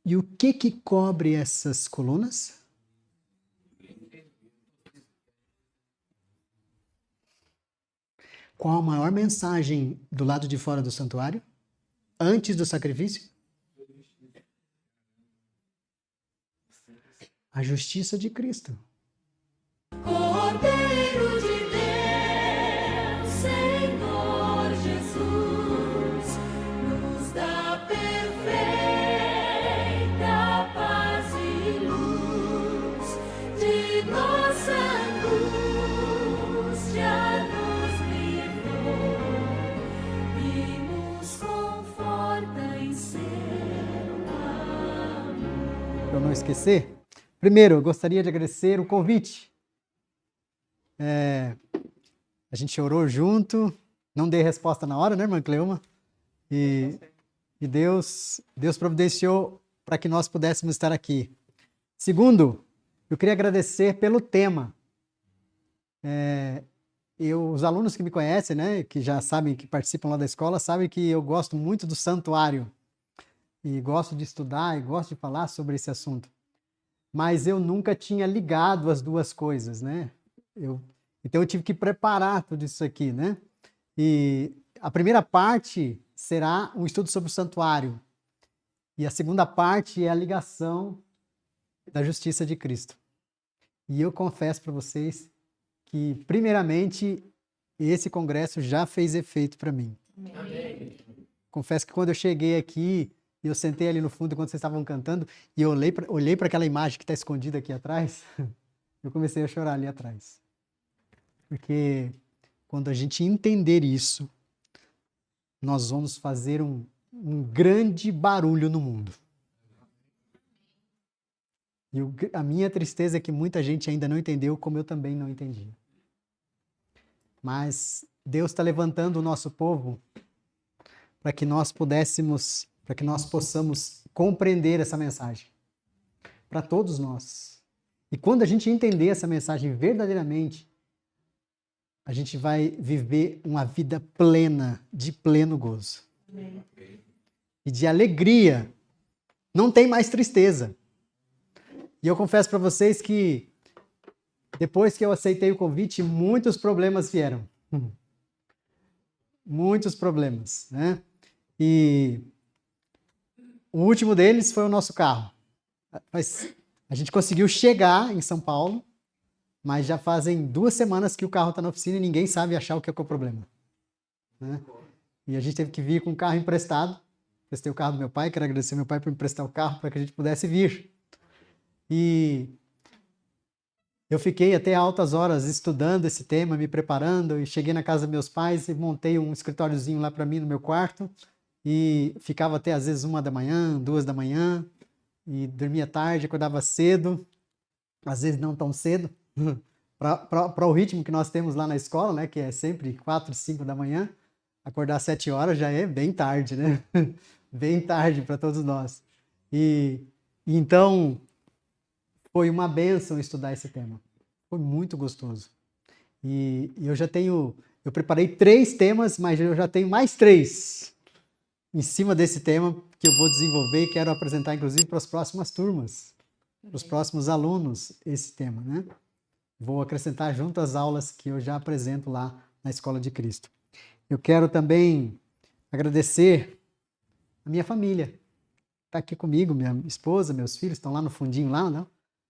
E o que cobre essas colunas? Qual a maior mensagem do lado de fora do santuário? Antes do sacrifício? A justiça de Cristo. Cordeiro de Deus, Senhor Jesus, nos dá perfeita paz e luz, de nossa angústia nos livrou e nos conforta em seu amor. Para eu não esquecer, primeiro, eu gostaria de agradecer o convite. A gente orou junto, não dei resposta na hora, né, irmã Cleuma? E Deus providenciou para que nós pudéssemos estar aqui. Segundo, eu queria agradecer pelo tema. Os alunos que me conhecem, né, que já sabem, que participam lá da escola, sabem que eu gosto muito do santuário. E gosto de estudar e gosto de falar sobre esse assunto. Mas eu nunca tinha ligado as duas coisas, né? Então eu tive que preparar tudo isso aqui, né? E a primeira parte será um estudo sobre o santuário. E a segunda parte é a ligação da justiça de Cristo. E eu confesso para vocês que, primeiramente, esse congresso já fez efeito para mim. Amém. Confesso que quando eu cheguei aqui, eu sentei ali no fundo quando vocês estavam cantando e eu olhei para aquela imagem que está escondida aqui atrás, eu comecei a chorar ali atrás. Porque quando a gente entender isso, nós vamos fazer um grande barulho no mundo. E a minha tristeza é que muita gente ainda não entendeu, como eu também não entendi. Mas Deus está levantando o nosso povo para que nós possamos compreender essa mensagem. Para todos nós. E quando a gente entender essa mensagem verdadeiramente, a gente vai viver uma vida plena, de pleno gozo. Amém. E de alegria. Não tem mais tristeza. E eu confesso para vocês que depois que eu aceitei o convite, muitos problemas vieram. Muitos problemas, né? E o último deles foi o nosso carro. Mas a gente conseguiu chegar em São Paulo, mas já fazem 2 semanas que o carro está na oficina e ninguém sabe achar o que é o problema. Né? E a gente teve que vir com o carro emprestado. Emprestei o carro do meu pai, quero agradecer ao meu pai por emprestar o carro para que a gente pudesse vir. E eu fiquei até altas horas estudando esse tema, me preparando, e cheguei na casa dos meus pais e montei um escritóriozinho lá para mim no meu quarto, e ficava até às vezes 1 da manhã, 2 da manhã, e dormia tarde, acordava cedo, às vezes não tão cedo, para o ritmo que nós temos lá na escola, né, que é sempre 4, 5 da manhã, acordar às 7 horas já é bem tarde, né? Bem tarde para todos nós. E então foi uma bênção estudar esse tema. Foi muito gostoso. E eu preparei 3 temas, mas eu já tenho mais 3 em cima desse tema que eu vou desenvolver e quero apresentar, inclusive, para as próximas turmas, para os próximos alunos, esse tema, né? Vou acrescentar junto às aulas que eu já apresento lá na Escola de Cristo. Eu quero também agradecer a minha família. Está aqui comigo, minha esposa, meus filhos estão lá no fundinho lá, não?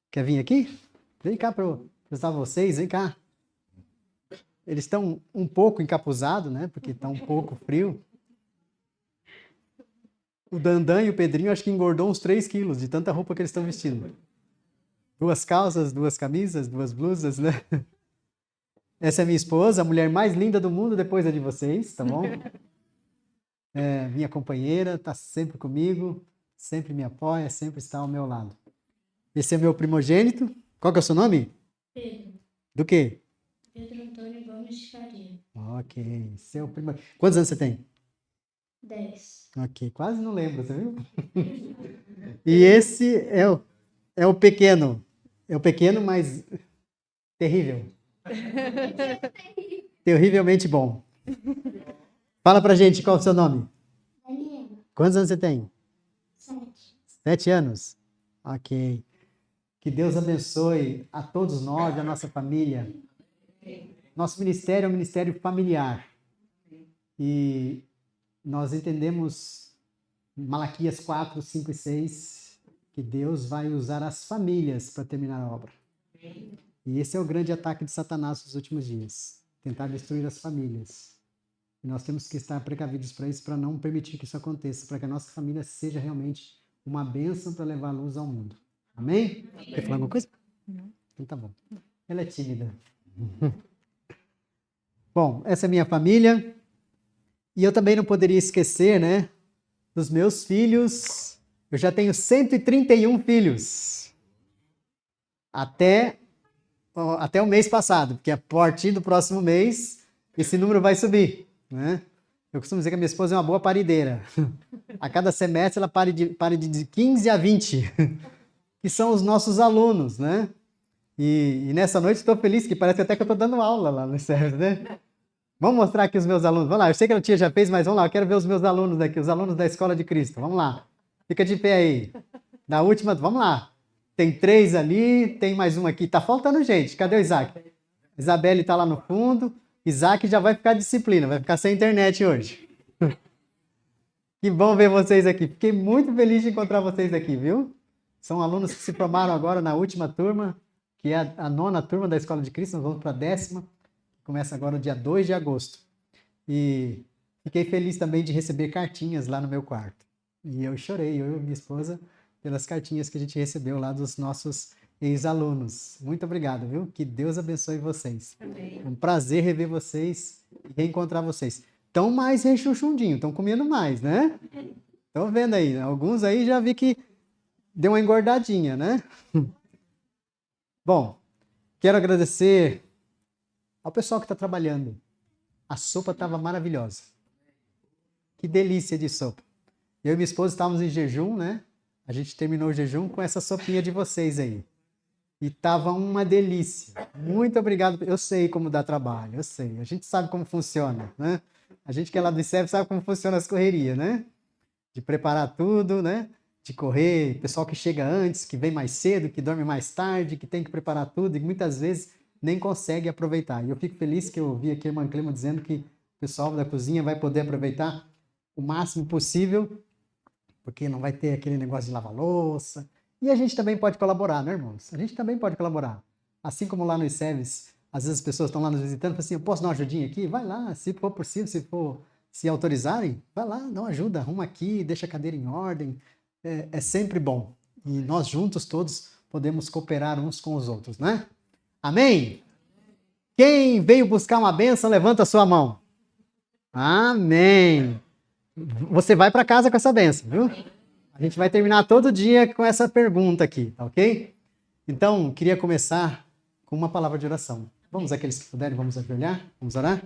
Quer vir aqui? Vem cá para eu apresentar vocês, vem cá. Eles estão um pouco encapuzados, né? Porque está um pouco frio. O Dandan e o Pedrinho acho que engordou uns 3 quilos de tanta roupa que eles estão vestindo. 2 calças, 2 camisas, 2 blusas, né? Essa é minha esposa, a mulher mais linda do mundo depois da de vocês, tá bom? Minha companheira, está sempre comigo, sempre me apoia, sempre está ao meu lado. Esse é meu primogênito. Qual que é o seu nome? Pedro. Do quê? Pedro Antônio Gomes de Faria. Ok. Seu primogênito. Quantos anos você tem? 10. Ok. Quase não lembro, você viu? E esse é o pequeno. É o pequeno, mas terrível. Terrivelmente bom. Fala pra gente qual é o seu nome. Daniela. Quantos anos você tem? 7. 7 anos? Ok. Que Deus abençoe a todos nós, a nossa família. Nosso ministério é um ministério familiar. E nós entendemos Malaquias 4, 5 e 6, que Deus vai usar as famílias para terminar a obra. E esse é o grande ataque de Satanás nos últimos dias. Tentar destruir as famílias. E nós temos que estar precavidos para isso, para não permitir que isso aconteça, para que a nossa família seja realmente uma bênção para levar a luz ao mundo. Amém? Quer falar alguma coisa? Não. Então tá bom. Ela é tímida. Bom, essa é a minha família. E eu também não poderia esquecer, né, dos meus filhos. Eu já tenho 131 filhos. Até o mês passado, porque a partir do próximo mês, esse número vai subir, né? Eu costumo dizer que a minha esposa é uma boa parideira. A cada semestre ela pare de 15 a 20, que são os nossos alunos, né? E nessa noite estou feliz, que parece até que eu estou dando aula lá no serviço, né? Vamos mostrar aqui os meus alunos. Vamos lá, eu sei que a tia já fez, mas vamos lá, eu quero ver os meus alunos aqui, os alunos da Escola de Cristo. Vamos lá, fica de pé aí. Na última, vamos lá. Tem 3 ali, tem mais um aqui. Tá faltando gente. Cadê o Isaac? Isabelle está lá no fundo. Isaac já vai ficar disciplina, vai ficar sem internet hoje. Que bom ver vocês aqui. Fiquei muito feliz de encontrar vocês aqui, viu? São alunos que se formaram agora na última turma, que é a 9ª turma da Escola de Cristo. Nós vamos para a 10ª, que começa agora no dia 2 de agosto. E fiquei feliz também de receber cartinhas lá no meu quarto. E eu chorei, eu e minha esposa, pelas cartinhas que a gente recebeu lá dos nossos ex-alunos. Muito obrigado, viu? Que Deus abençoe vocês. Amém. É um prazer rever vocês e reencontrar vocês. Estão mais rechuchundinhos, estão comendo mais, né? Estão vendo aí, alguns aí já vi que deu uma engordadinha, né? Bom, quero agradecer ao pessoal que está trabalhando. A sopa estava maravilhosa. Que delícia de sopa. Eu e minha esposa estávamos em jejum, né? A gente terminou o jejum com essa sopinha de vocês aí. E estava uma delícia. Muito obrigado. Eu sei como dá trabalho, eu sei. A gente sabe como funciona, né? A gente que é lá do ICEB sabe como funciona as correrias, né? De preparar tudo, né? De correr, pessoal que chega antes, que vem mais cedo, que dorme mais tarde, que tem que preparar tudo e muitas vezes nem consegue aproveitar. E eu fico feliz que eu ouvi aqui a irmã Clema dizendo que o pessoal da cozinha vai poder aproveitar o máximo possível, porque não vai ter aquele negócio de lavar louça. E a gente também pode colaborar, né, irmãos? A gente também pode colaborar. Assim como lá nos service, às vezes as pessoas estão lá nos visitando e falam assim, eu posso dar uma ajudinha aqui? Vai lá, se for possível, se autorizarem, vai lá, dá uma ajuda, arruma aqui, deixa a cadeira em ordem. É sempre bom. E nós juntos todos podemos cooperar uns com os outros, né? Amém? Quem veio buscar uma bênção, levanta a sua mão. Amém. Você vai para casa com essa bênção, viu? A gente vai terminar todo dia com essa pergunta aqui, tá ok? Então, queria começar com uma palavra de oração. Vamos, aqueles que puderem, vamos ajoelhar? Vamos orar?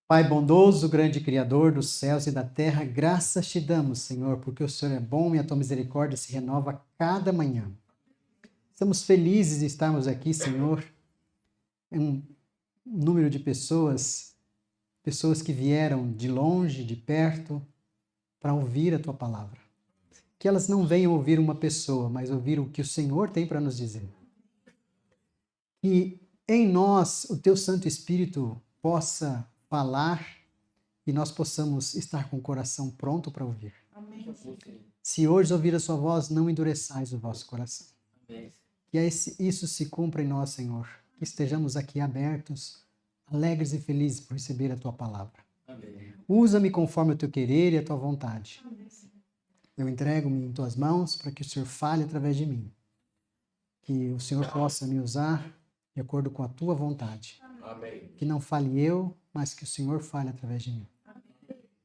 Pai bondoso, grande Criador dos céus e da terra, graças te damos, Senhor, porque o Senhor é bom e a tua misericórdia se renova a cada manhã. Estamos felizes de estarmos aqui, Senhor. É um número de pessoas que vieram de longe, de perto, para ouvir a tua palavra. Que elas não venham ouvir uma pessoa, mas ouvir o que o Senhor tem para nos dizer. Que em nós o teu Santo Espírito possa falar e nós possamos estar com o coração pronto para ouvir. Amém. Se hoje ouvir a sua voz, não endureçais o vosso coração. Amém. Que isso se cumpra em nós, Senhor. Que estejamos aqui abertos, alegres e felizes por receber a tua palavra. Amém. Usa-me conforme o teu querer e a tua vontade. Eu entrego-me em tuas mãos para que o Senhor fale através de mim. Que o Senhor possa me usar de acordo com a tua vontade. Amém. Que não fale eu, mas que o Senhor fale através de mim.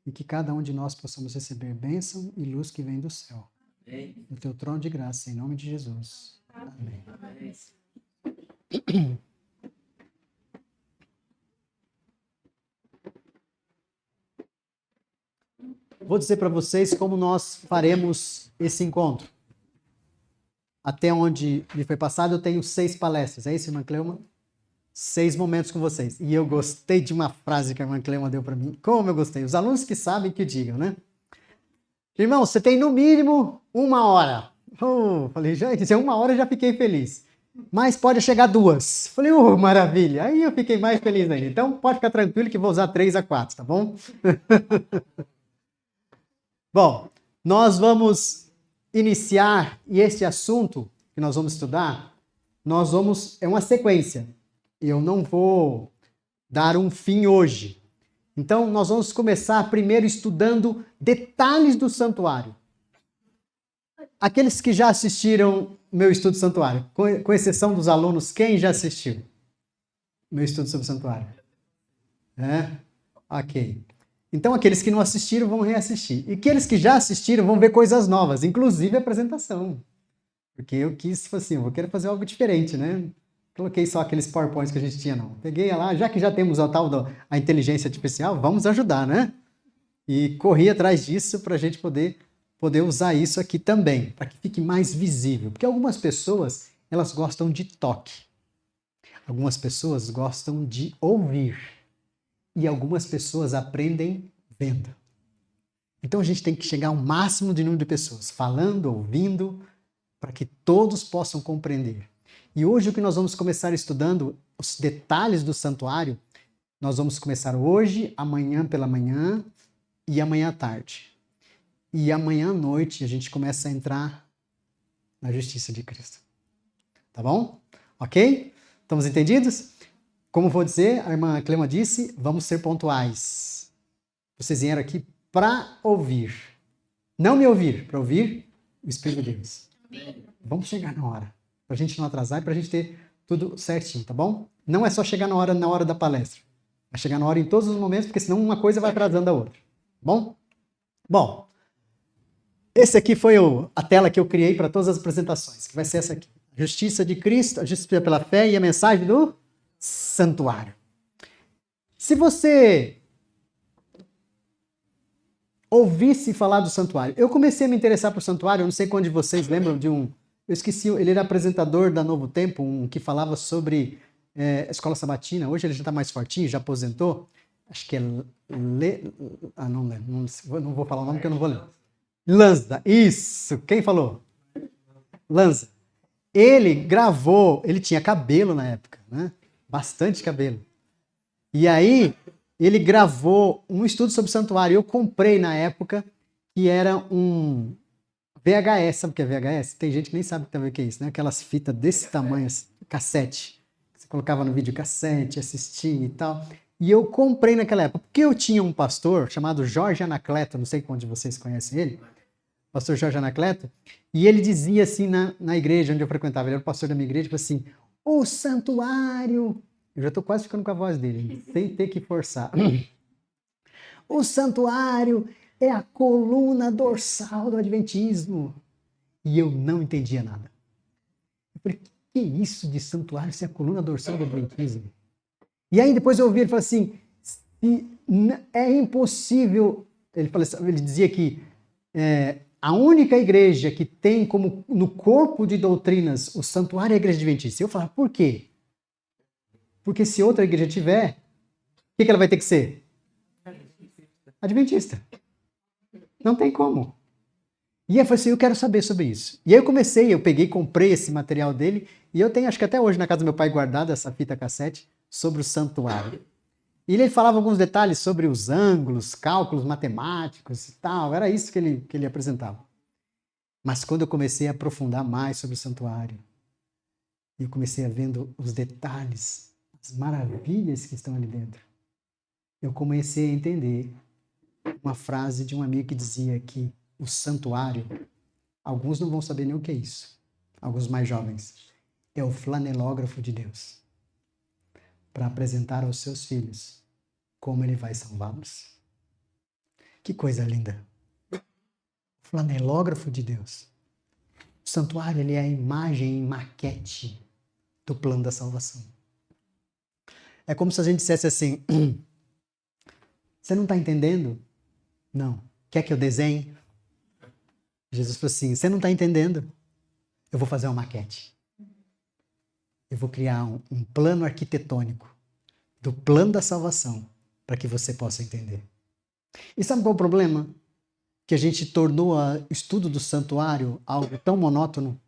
E que cada um de nós possamos receber bênção e luz que vem do céu. Amém. No teu trono de graça, em nome de Jesus. Amém. Amém. Vou dizer para vocês como nós faremos esse encontro. Até onde me foi passado, eu tenho 6 palestras. É isso, irmã Cleuma? 6 momentos com vocês. E eu gostei de uma frase que a irmã Clema deu para mim. Como eu gostei. Os alunos que sabem que digam, né? Irmão, você tem no mínimo 1 hora. Falei, gente, se é 1 hora eu já fiquei feliz. Mas pode chegar 2. Falei, maravilha. Aí eu fiquei mais feliz ainda. Então pode ficar tranquilo que vou usar 3 a 4, tá bom? Bom, nós vamos iniciar, e esse assunto que nós vamos estudar, é uma sequência. Eu não vou dar um fim hoje. Então, nós vamos começar primeiro estudando detalhes do santuário. Aqueles que já assistiram meu estudo do santuário, com exceção dos alunos, quem já assistiu meu estudo sobre o santuário? Ok. Então, aqueles que não assistiram vão reassistir. E aqueles que já assistiram vão ver coisas novas, inclusive a apresentação. Porque eu quis, assim, eu quero fazer algo diferente, né? Coloquei só aqueles PowerPoints que a gente tinha, não. Peguei lá, já que já temos a tal da inteligência artificial, vamos ajudar, né? E corri atrás disso para a gente poder usar isso aqui também, para que fique mais visível. Porque algumas pessoas, elas gostam de toque. Algumas pessoas gostam de ouvir. E algumas pessoas aprendem vendo. Então a gente tem que chegar ao máximo de número de pessoas, falando, ouvindo, para que todos possam compreender. E hoje o que nós vamos começar estudando, os detalhes do santuário, nós vamos começar hoje, amanhã pela manhã e amanhã à tarde. E amanhã à noite a gente começa a entrar na justiça de Cristo. Tá bom? Ok? Estamos entendidos? Como vou dizer, a irmã Clema disse, vamos ser pontuais. Vocês vieram aqui para ouvir. Não me ouvir, para ouvir o Espírito de Deus. Vamos chegar na hora, para a gente não atrasar e para a gente ter tudo certinho, tá bom? Não é só chegar na hora da palestra. É chegar na hora em todos os momentos, porque senão uma coisa vai atrasando a outra. Tá bom? Bom, esse aqui foi a tela que eu criei para todas as apresentações, que vai ser essa aqui. Justiça de Cristo, a justiça pela fé e a mensagem do santuário. Se você ouvisse falar do santuário, eu comecei a me interessar por santuário, eu não sei quantos de vocês lembram de um, eu esqueci, ele era apresentador da Novo Tempo, um que falava sobre escola sabatina, hoje ele já está mais fortinho, já aposentou, acho que é não lembro, não vou falar o nome que eu não vou ler. Lanza, isso, quem falou? Lanza. Ele gravou, ele tinha cabelo na época, né? Bastante cabelo. E aí, ele gravou um estudo sobre o santuário. Eu comprei na época, que era um VHS. Sabe o que é VHS? Tem gente que nem sabe também o que é isso, né? Aquelas fitas desse tamanho, assim, cassete. Você colocava no videocassete, assistia e tal. E eu comprei naquela época, porque eu tinha um pastor chamado Jorge Anacleto, não sei quantos de vocês conhecem ele, pastor Jorge Anacleto, e ele dizia assim na igreja onde eu frequentava, ele era o pastor da minha igreja, falou assim, o santuário, eu já estou quase ficando com a voz dele, sem ter que forçar. O santuário é a coluna dorsal do adventismo. E eu não entendia nada. Eu falei, que é isso de santuário ser a coluna dorsal do adventismo? E aí depois eu ouvi ele falar assim, é impossível, ele dizia que a única igreja que tem como no corpo de doutrinas o santuário é a igreja adventista. Eu falava, por quê? Porque se outra igreja tiver, o que ela vai ter que ser? Adventista. Não tem como. E eu falei assim, eu quero saber sobre isso. E aí eu peguei, comprei esse material dele, e eu tenho, acho que até hoje na casa do meu pai guardado essa fita cassete sobre o santuário. E ele falava alguns detalhes sobre os ângulos, cálculos matemáticos e tal, era isso que ele apresentava. Mas quando eu comecei a aprofundar mais sobre o santuário, eu comecei a vendo os detalhes, as maravilhas que estão ali dentro, eu comecei a entender uma frase de um amigo que dizia que o santuário, alguns não vão saber nem o que é isso, alguns mais jovens, é o flanelógrafo de Deus, para apresentar aos seus filhos como ele vai salvá-los. Que coisa linda! O flanelógrafo de Deus. O santuário, ele é a imagem em maquete do plano da salvação. É como se a gente dissesse assim, você não está entendendo? Não. Quer que eu desenhe? Jesus falou assim, você não está entendendo? Eu vou fazer uma maquete. Eu vou criar um plano arquitetônico do plano da salvação para que você possa entender. E sabe qual é o problema? Que a gente tornou o estudo do santuário algo tão monótono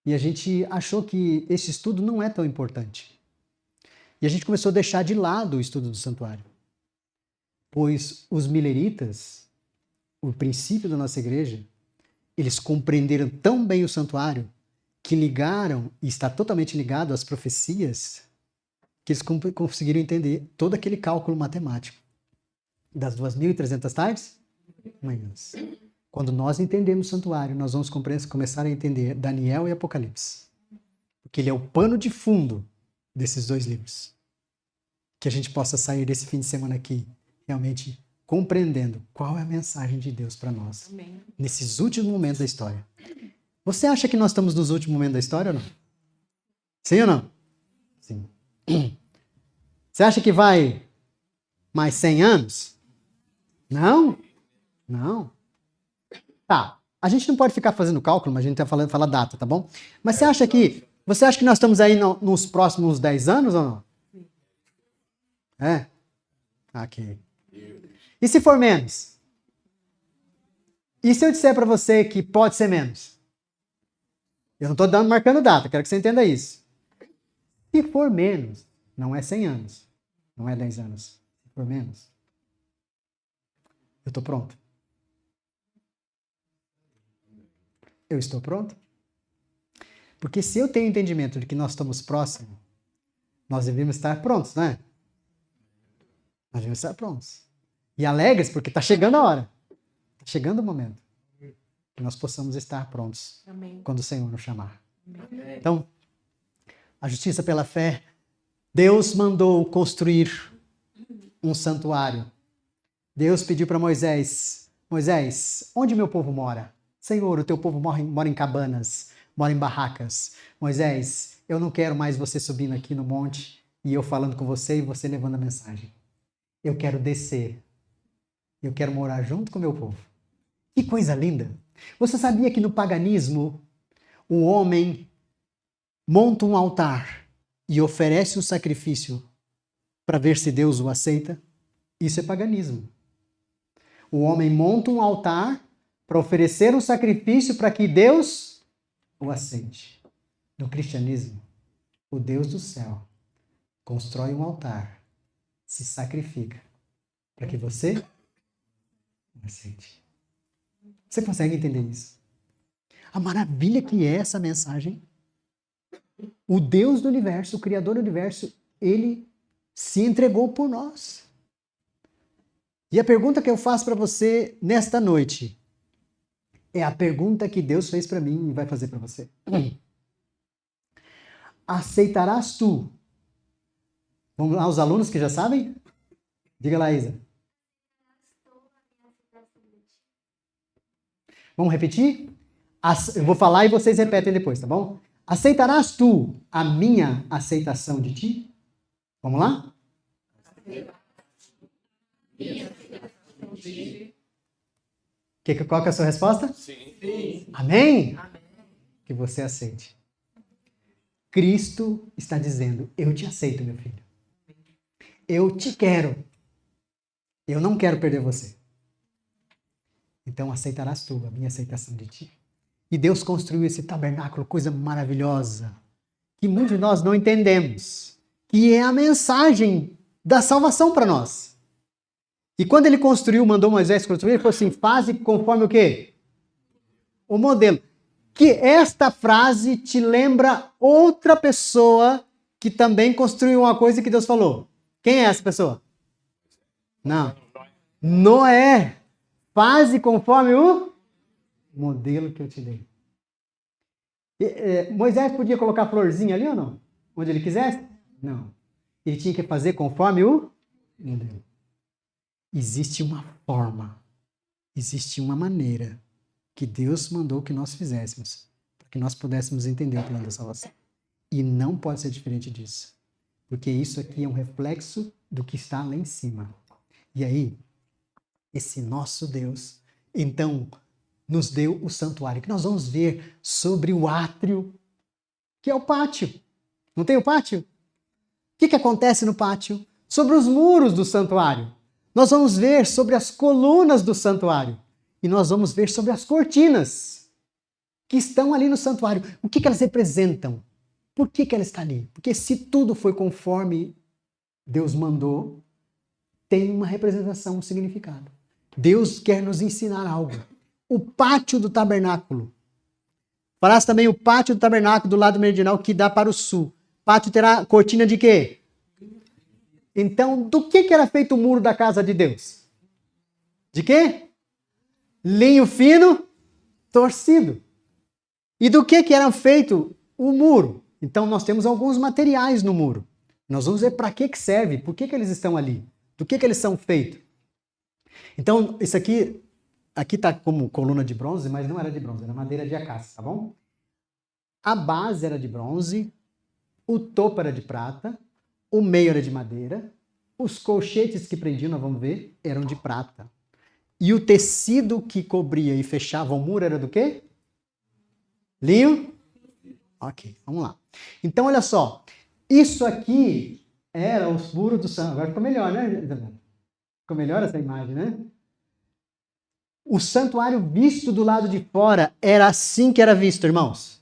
e a gente achou que esse estudo não é tão importante. E a gente começou a deixar de lado o estudo do santuário. Pois os mileritas, o princípio da nossa igreja, eles compreenderam tão bem o santuário que ligaram, e está totalmente ligado às profecias, que eles conseguiram entender todo aquele cálculo matemático das 2.300 tardes, manhãs. Quando nós entendemos o santuário, nós vamos começar a entender Daniel e Apocalipse. Porque ele é o pano de fundo desses dois livros. Que a gente possa sair desse fim de semana aqui realmente compreendendo qual é a mensagem de Deus para nós. Amém. Nesses últimos momentos da história. Você acha que nós estamos nos últimos momentos da história ou não? Sim ou não? Sim. Você acha que vai mais 100 anos? Não? Não. Tá. A gente não pode ficar fazendo cálculo, mas a gente vai falar data, tá bom? Mas você acha que nós estamos aí nos próximos 10 anos ou não? É? Ok. E se for menos? E se eu disser para você que pode ser menos? Eu não estou marcando data, quero que você entenda isso. Se for menos, não é 100 anos, não é 10 anos. Se for menos, eu estou pronto. Eu estou pronto? Porque se eu tenho entendimento de que nós estamos próximos, nós devemos estar prontos, não é? Nós devemos estar prontos. E alegres, porque está chegando a hora. Está chegando o momento. Que nós possamos estar prontos. Amém. Quando o Senhor nos chamar. Amém. Então, a justiça pela fé, Deus mandou construir um santuário. Deus pediu para Moisés, Moisés, onde meu povo mora? Senhor, o teu povo mora em cabanas, mora em barracas. Moisés, eu não quero mais você subindo aqui no monte e eu falando com você e você levando a mensagem. Eu quero descer. Eu quero morar junto com o meu povo. Que coisa linda! Você sabia que no paganismo o homem monta um altar e oferece um sacrifício para ver se Deus o aceita? Isso é paganismo. O homem monta um altar para oferecer um sacrifício para que Deus o aceite. No cristianismo, o Deus do céu constrói um altar, se sacrifica para que você o aceite. Você consegue entender isso? A maravilha que é essa mensagem. O Deus do universo, o Criador do universo, ele se entregou por nós. E a pergunta que eu faço para você nesta noite é a pergunta que Deus fez para mim e vai fazer para você. Aceitarás tu? Vamos lá, os alunos que já sabem? Diga lá, Isa. Vamos repetir? Eu vou falar e vocês repetem depois, tá bom? Aceitarás tu a minha aceitação de ti? Vamos lá? Qual que é a sua resposta? Sim. Amém? Amém. Que você aceite. Cristo está dizendo, eu te aceito, meu filho. Eu te quero. Eu não quero perder você. Então aceitarás tu a minha aceitação de ti. E Deus construiu esse tabernáculo, coisa maravilhosa, que muitos de nós não entendemos, que é a mensagem da salvação para nós. E quando ele construiu, mandou Moisés construir, ele falou assim, faze conforme o quê? O modelo. Que esta frase te lembra outra pessoa que também construiu uma coisa que Deus falou. Quem é essa pessoa? Não. Noé. Faze conforme o modelo que eu te dei. Moisés podia colocar florzinha ali ou não? Onde ele quisesse? Não. Ele tinha que fazer conforme o modelo. Existe uma forma, existe uma maneira que Deus mandou que nós fizéssemos para que nós pudéssemos entender o plano da salvação. E não pode ser diferente disso. Porque isso aqui é um reflexo do que está lá em cima. E aí, esse nosso Deus, então, nos deu o santuário, que nós vamos ver sobre o átrio que é o pátio. Não tem o pátio? O que acontece no pátio? Sobre os muros do santuário. Nós vamos ver sobre as colunas do santuário. E nós vamos ver sobre as cortinas que estão ali no santuário. O que elas representam? Por que ela está ali? Porque se tudo foi conforme Deus mandou, tem uma representação, um significado. Deus quer nos ensinar algo. O pátio do tabernáculo. Farás também o pátio do tabernáculo do lado meridional que dá para o sul. Pátio terá cortina de quê? Então, do que era feito o muro da casa de Deus? De quê? Linho fino, torcido. E do que era feito o muro? Então, nós temos alguns materiais no muro. Nós vamos ver para que serve, por que eles estão ali, do que eles são feitos. Então, isso aqui está como coluna de bronze, mas não era de bronze, era madeira de acácia, tá bom? A base era de bronze, o topo era de prata, o meio era de madeira, os colchetes que prendiam, nós vamos ver, eram de prata. E o tecido que cobria e fechava o muro era do quê? Linho? Ok, vamos lá. Então, olha só, isso aqui era os muros do santuário. Agora ficou melhor, né, Isabela? Ficou melhor essa imagem, né? O santuário visto do lado de fora era assim que era visto, irmãos.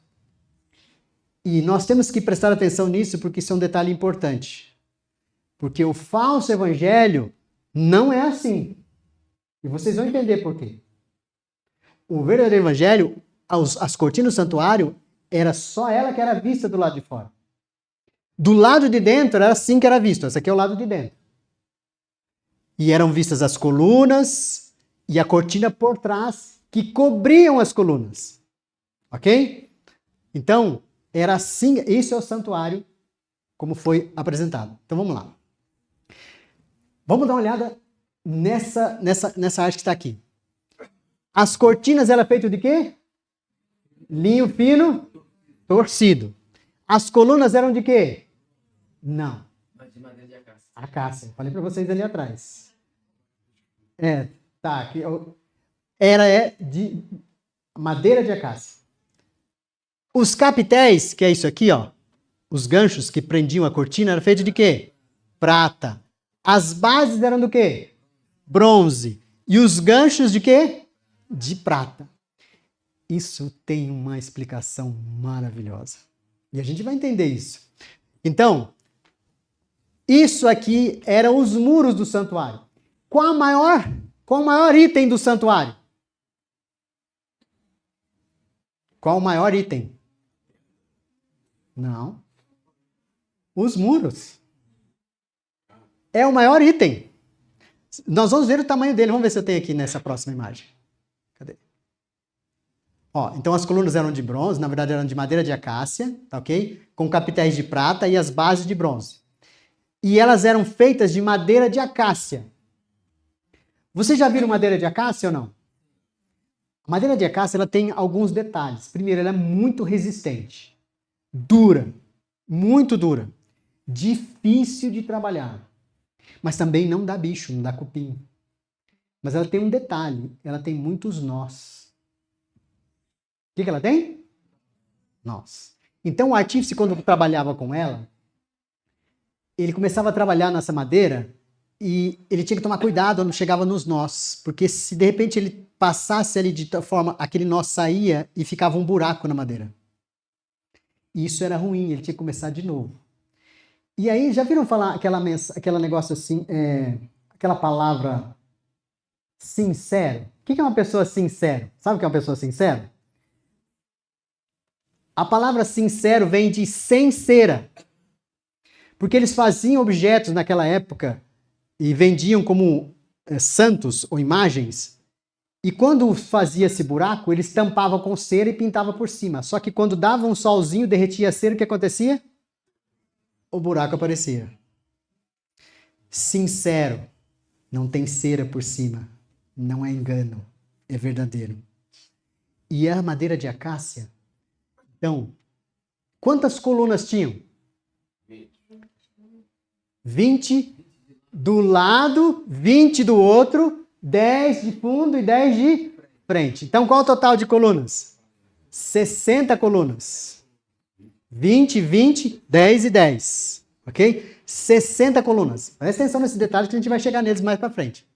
E nós temos que prestar atenção nisso porque isso é um detalhe importante. Porque o falso evangelho não é assim. E vocês vão entender por quê. O verdadeiro evangelho, as cortinas do santuário, era só ela que era vista do lado de fora. Do lado de dentro era assim que era visto. Esse aqui é o lado de dentro. E eram vistas as colunas e a cortina por trás que cobriam as colunas. Ok? Então, era assim, isso é o santuário como foi apresentado. Então vamos lá. Vamos dar uma olhada nessa arte que está aqui. As cortinas eram feitas de quê? Linho fino, torcido. As colunas eram de quê? Não. Mas de madeira de acácia. Acácia. Falei para vocês ali atrás. Tá. Aqui, era de madeira de acácia. Os capitéis, que é isso aqui, ó. Os ganchos que prendiam a cortina eram feitos de quê? Prata. As bases eram do quê? Bronze. E os ganchos de quê? De prata. Isso tem uma explicação maravilhosa. E a gente vai entender isso. Então, isso aqui eram os muros do santuário. Qual o maior item do santuário? Qual o maior item? Não. Os muros. É o maior item. Nós vamos ver o tamanho dele. Vamos ver se eu tenho aqui nessa próxima imagem. Cadê? Ó, então as colunas eram de bronze, na verdade eram de madeira de acácia, tá ok? Com capitéis de prata e as bases de bronze. E elas eram feitas de madeira de acácia. Vocês já viram madeira de acácia ou não? A madeira de acácia ela tem alguns detalhes. Primeiro, ela é muito resistente. Dura. Muito dura. Difícil de trabalhar. Mas também não dá bicho, não dá cupim. Mas ela tem um detalhe. Ela tem muitos nós. O que ela tem? Nós. Então o artífice, quando trabalhava com ela, ele começava a trabalhar nessa madeira e ele tinha que tomar cuidado quando chegava nos nós, porque se de repente ele passasse ali de tal forma, aquele nó saía e ficava um buraco na madeira. E isso era ruim, ele tinha que começar de novo. E aí, já viram falar aquela negócio assim, aquela palavra sincero? O que é uma pessoa sincera? Sabe o que é uma pessoa sincera? A palavra sincero vem de sem cera. Porque eles faziam objetos naquela época e vendiam como santos ou imagens. E quando fazia esse buraco, eles tampavam com cera e pintavam por cima. Só que quando dava um solzinho, derretia a cera, o que acontecia? O buraco aparecia. Sincero. Não tem cera por cima. Não é engano. É verdadeiro. E a madeira de acácia? Então, quantas colunas tinham? 20 do lado, 20 do outro, 10 de fundo e 10 de frente. Então, qual o total de colunas? 60 colunas. 20, 20, 10 e 10. Ok? 60 colunas. Presta atenção nesse detalhe que a gente vai chegar neles mais para frente.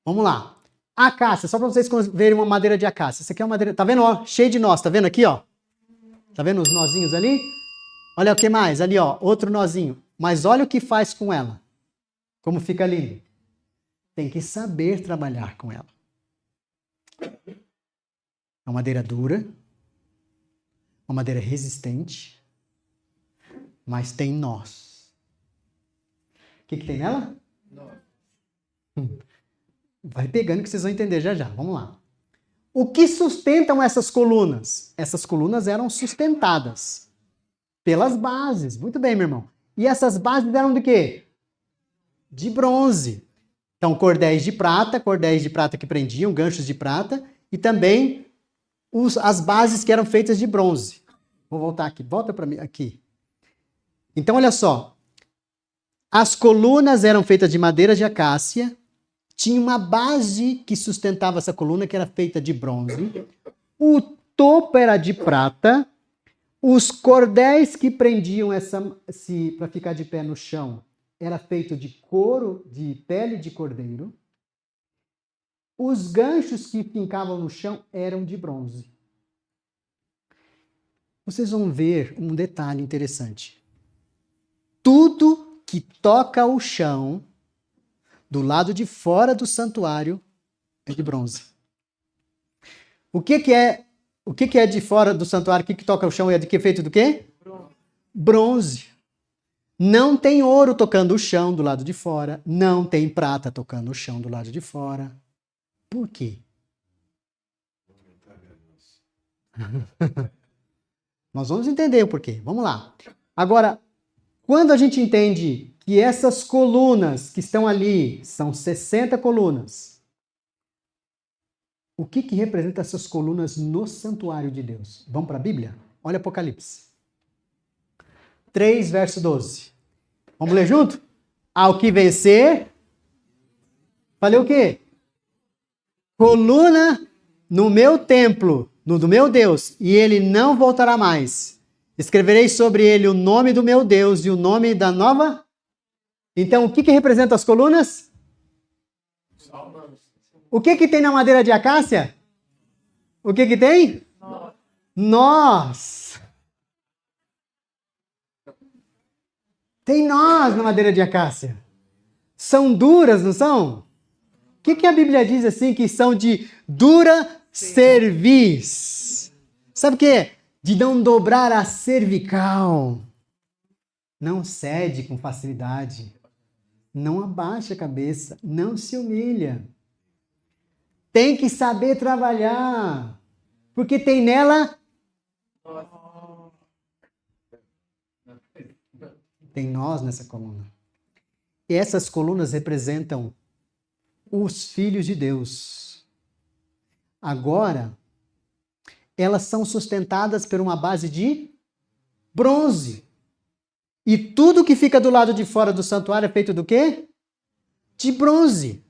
Vamos lá. Acácia, só para vocês verem uma madeira de acácia. Essa aqui é uma madeira, tá vendo? Ó, cheio de nós, tá vendo aqui, ó? Tá vendo os nozinhos ali? Olha o que mais, ali, ó, outro nozinho. Mas olha o que faz com ela. Como fica lindo. Tem que saber trabalhar com ela. É uma madeira dura, uma madeira resistente, mas tem nós. O que tem nela? Vai pegando que vocês vão entender já já. Vamos lá. O que sustentam essas colunas? Essas colunas eram sustentadas pelas bases. Muito bem, meu irmão. E essas bases eram de quê? De bronze. Então, cordéis de prata que prendiam, ganchos de prata, e também as bases que eram feitas de bronze. Vou voltar aqui. Volta para mim aqui. Então, olha só. As colunas eram feitas de madeira de acácia. Tinha uma base que sustentava essa coluna, que era feita de bronze. O topo era de prata. Os cordéis que prendiam para ficar de pé no chão era feito de couro, de pele de cordeiro. Os ganchos que fincavam no chão eram de bronze. Vocês vão ver um detalhe interessante. Tudo que toca o chão do lado de fora do santuário é de bronze. O que é de fora do santuário? O que toca o chão é de que feito do quê? Bronze. Não tem ouro tocando o chão do lado de fora. Não tem prata tocando o chão do lado de fora. Por quê? Nós vamos entender o porquê. Vamos lá. Agora, quando a gente entende que essas colunas que estão ali são 60 colunas, o que representa essas colunas no santuário de Deus? Vamos para a Bíblia? Olha Apocalipse 3, verso 12. Vamos ler junto? Ao que vencer, falei o quê? Coluna no meu templo, no do meu Deus, e ele não voltará mais. Escreverei sobre ele o nome do meu Deus e o nome da nova. Então, o que representa as colunas? O que tem na madeira de acácia? O que tem? Nós. Tem nós na madeira de acácia. São duras, não são? O que a Bíblia diz assim que são de dura cerviz? Sabe o que? De não dobrar a cervical. Não cede com facilidade. Não abaixa a cabeça. Não se humilha. Tem que saber trabalhar. Porque tem nela... Tem nós nessa coluna. E essas colunas representam os filhos de Deus. Agora, elas são sustentadas por uma base de bronze. E tudo que fica do lado de fora do santuário é feito do quê? De bronze.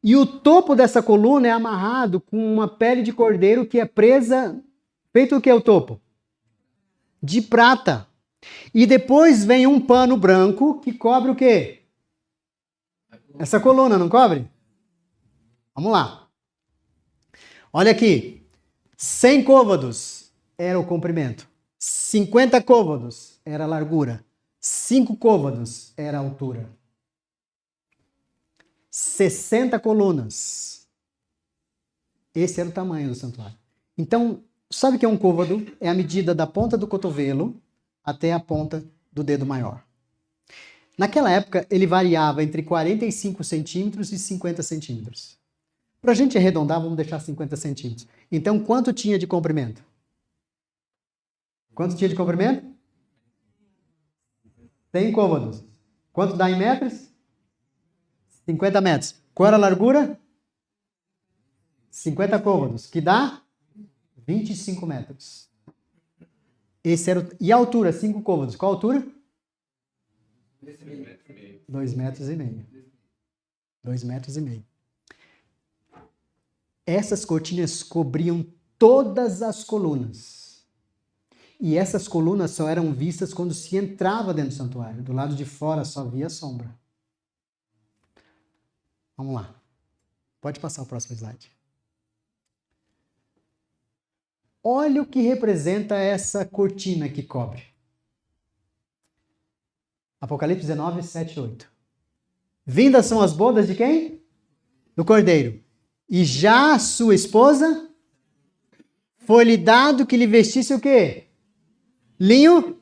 E o topo dessa coluna é amarrado com uma pele de cordeiro que é presa... Feito o que é o topo? De prata. E depois vem um pano branco que cobre o quê? Essa coluna, não cobre? Vamos lá. Olha aqui. 100 côvados era o comprimento. 50 côvados era a largura. 5 côvados era a altura. 60 colunas. Esse era o tamanho do santuário. Então, sabe o que é um côvado? É a medida da ponta do cotovelo até a ponta do dedo maior. Naquela época, ele variava entre 45 centímetros e 50 centímetros. Para a gente arredondar, vamos deixar 50 centímetros. Então, quanto tinha de comprimento? Quanto tinha de comprimento? 100 côvados. Quanto dá em metros? 50 metros. Qual era a largura? 50 côvados, que dá 25 metros. Esse era e a altura? 5 côvados. Qual a altura? 2,5 metros. 2,5 metros. Essas cortinas cobriam todas as colunas. E essas colunas só eram vistas quando se entrava dentro do santuário. Do lado de fora só via sombra. Vamos lá. Pode passar o próximo slide. Olha o que representa essa cortina que cobre. Apocalipse 19, 7 e 8. Vindas são as bodas de quem? Do Cordeiro. E já a sua esposa foi-lhe dado que lhe vestisse o quê? Linho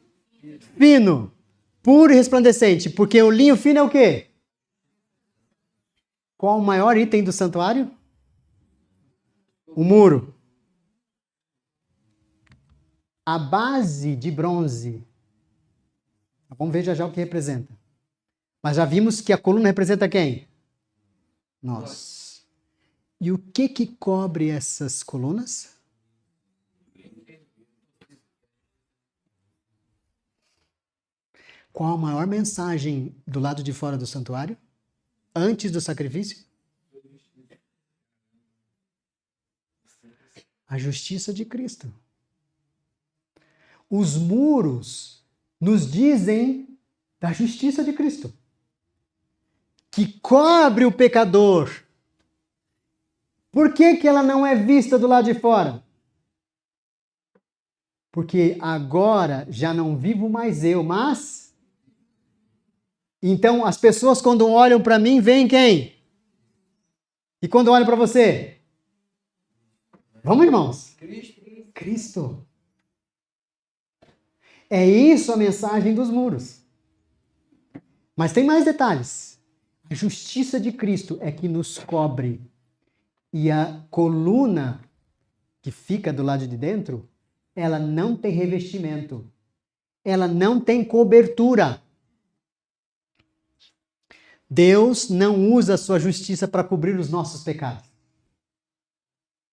fino, puro e resplandecente. Porque o linho fino é o quê? Qual o maior item do santuário? O muro. A base de bronze. Vamos ver já o que representa. Mas já vimos que a coluna representa quem? Nós. E o que cobre essas colunas? Qual a maior mensagem do lado de fora do santuário? Antes do sacrifício? A justiça de Cristo. Os muros nos dizem da justiça de Cristo, que cobre o pecador. Por que ela não é vista do lado de fora? Porque agora já não vivo mais eu, mas... Então as pessoas quando olham para mim, veem quem? E quando olham para você? Vamos, irmãos? Cristo. É isso a mensagem dos muros. Mas tem mais detalhes. A justiça de Cristo é que nos cobre. E a coluna que fica do lado de dentro, ela não tem revestimento. Ela não tem cobertura. Deus não usa a sua justiça para cobrir os nossos pecados.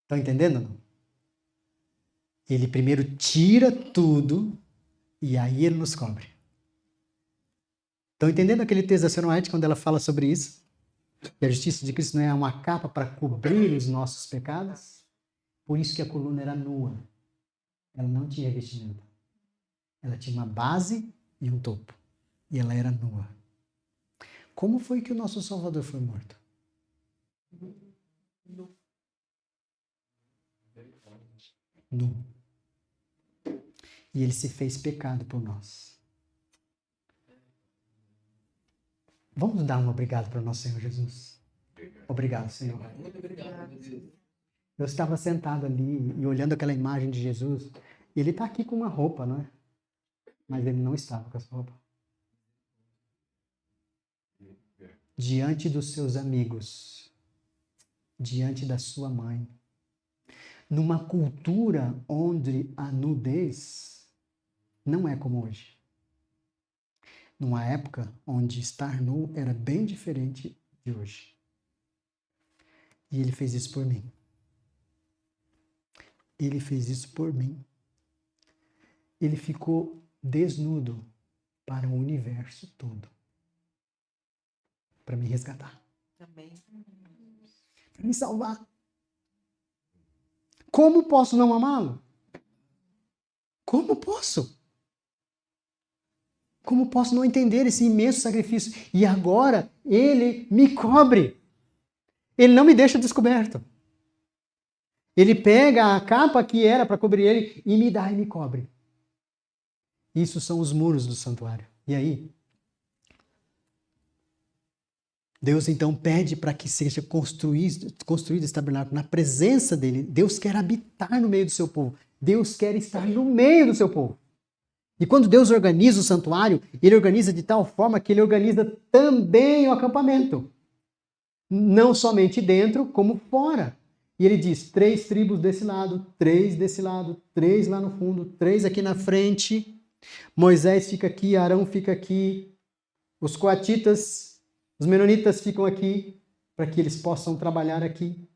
Estão entendendo? Não? Ele primeiro tira tudo e aí ele nos cobre. Estão entendendo aquele texto da Senhora White quando ela fala sobre isso? Que a justiça de Cristo não é uma capa para cobrir os nossos pecados? Por isso que a coluna era nua. Ela não tinha revestimento. Ela tinha uma base e um topo. E ela era nua. Como foi que o nosso Salvador foi morto? Nu. E ele se fez pecado por nós. Vamos dar um obrigado para o nosso Senhor Jesus. Obrigado, Senhor. Muito obrigado, Jesus. Eu estava sentado ali e olhando aquela imagem de Jesus. E ele está aqui com uma roupa, não é? Mas ele não estava com essa roupa. Diante dos seus amigos, diante da sua mãe, numa cultura onde a nudez não é como hoje. Numa época onde estar nu era bem diferente de hoje. E ele fez isso por mim. Ele fez isso por mim. Ele ficou desnudo para o universo todo. Para me resgatar. Também. Para me salvar. Como posso não amá-lo? Como posso? Como posso não entender esse imenso sacrifício? E agora ele me cobre. Ele não me deixa descoberto. Ele pega a capa que era para cobrir ele e me dá e me cobre. Isso são os muros do santuário. E aí? Deus então pede para que seja construído esse tabernáculo na presença dele. Deus quer habitar no meio do seu povo. Deus quer estar no meio do seu povo. E quando Deus organiza o santuário, ele organiza de tal forma que ele organiza também o acampamento. Não somente dentro, como fora. E ele diz, 3 tribos desse lado, 3 desse lado, 3 lá no fundo, 3 aqui na frente. Moisés fica aqui, Arão fica aqui. Os coatitas, os menonitas ficam aqui, para que eles possam trabalhar aqui.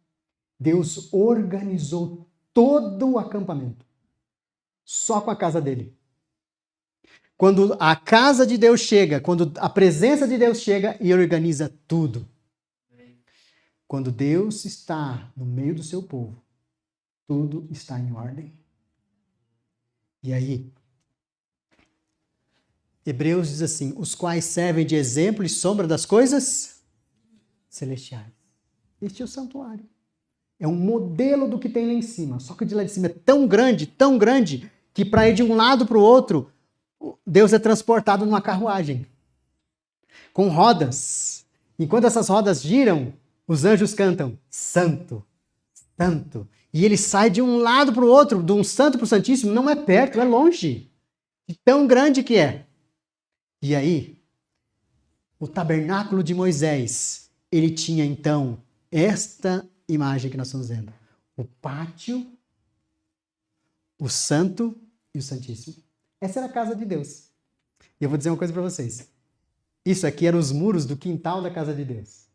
Deus organizou todo o acampamento. Só com a casa dele. Quando a casa de Deus chega, quando a presença de Deus chega, ele organiza tudo. Quando Deus está no meio do seu povo, tudo está em ordem. E aí, Hebreus diz assim, os quais servem de exemplo e sombra das coisas celestiais. Este é o santuário. É um modelo do que tem lá em cima. Só que o de lá de cima é tão grande, que para ir de um lado para o outro, Deus é transportado numa carruagem, com rodas. Enquanto essas rodas giram, os anjos cantam, Santo, Santo. E ele sai de um lado para o outro, de um santo para o santíssimo, não é perto, é longe. De tão grande que é. E aí, o tabernáculo de Moisés, ele tinha então esta imagem que nós estamos vendo. O pátio, o santo e o santíssimo. Essa era a casa de Deus. E eu vou dizer uma coisa para vocês. Isso aqui eram os muros do quintal da casa de Deus.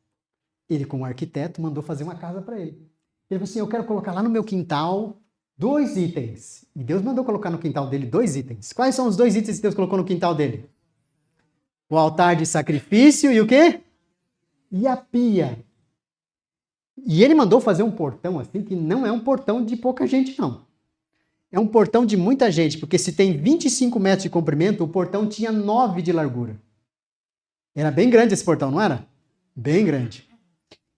Ele, como arquiteto, mandou fazer uma casa para ele. Ele falou assim, eu quero colocar lá no meu quintal 2 itens. E Deus mandou colocar no quintal dele 2 itens. Quais são os 2 itens que Deus colocou no quintal dele? O altar de sacrifício e o quê? E a pia. E ele mandou fazer um portão assim, que não é um portão de pouca gente, não. É um portão de muita gente, porque se tem 25 metros de comprimento, o portão tinha 9 de largura. Era bem grande esse portão, não era? Bem grande.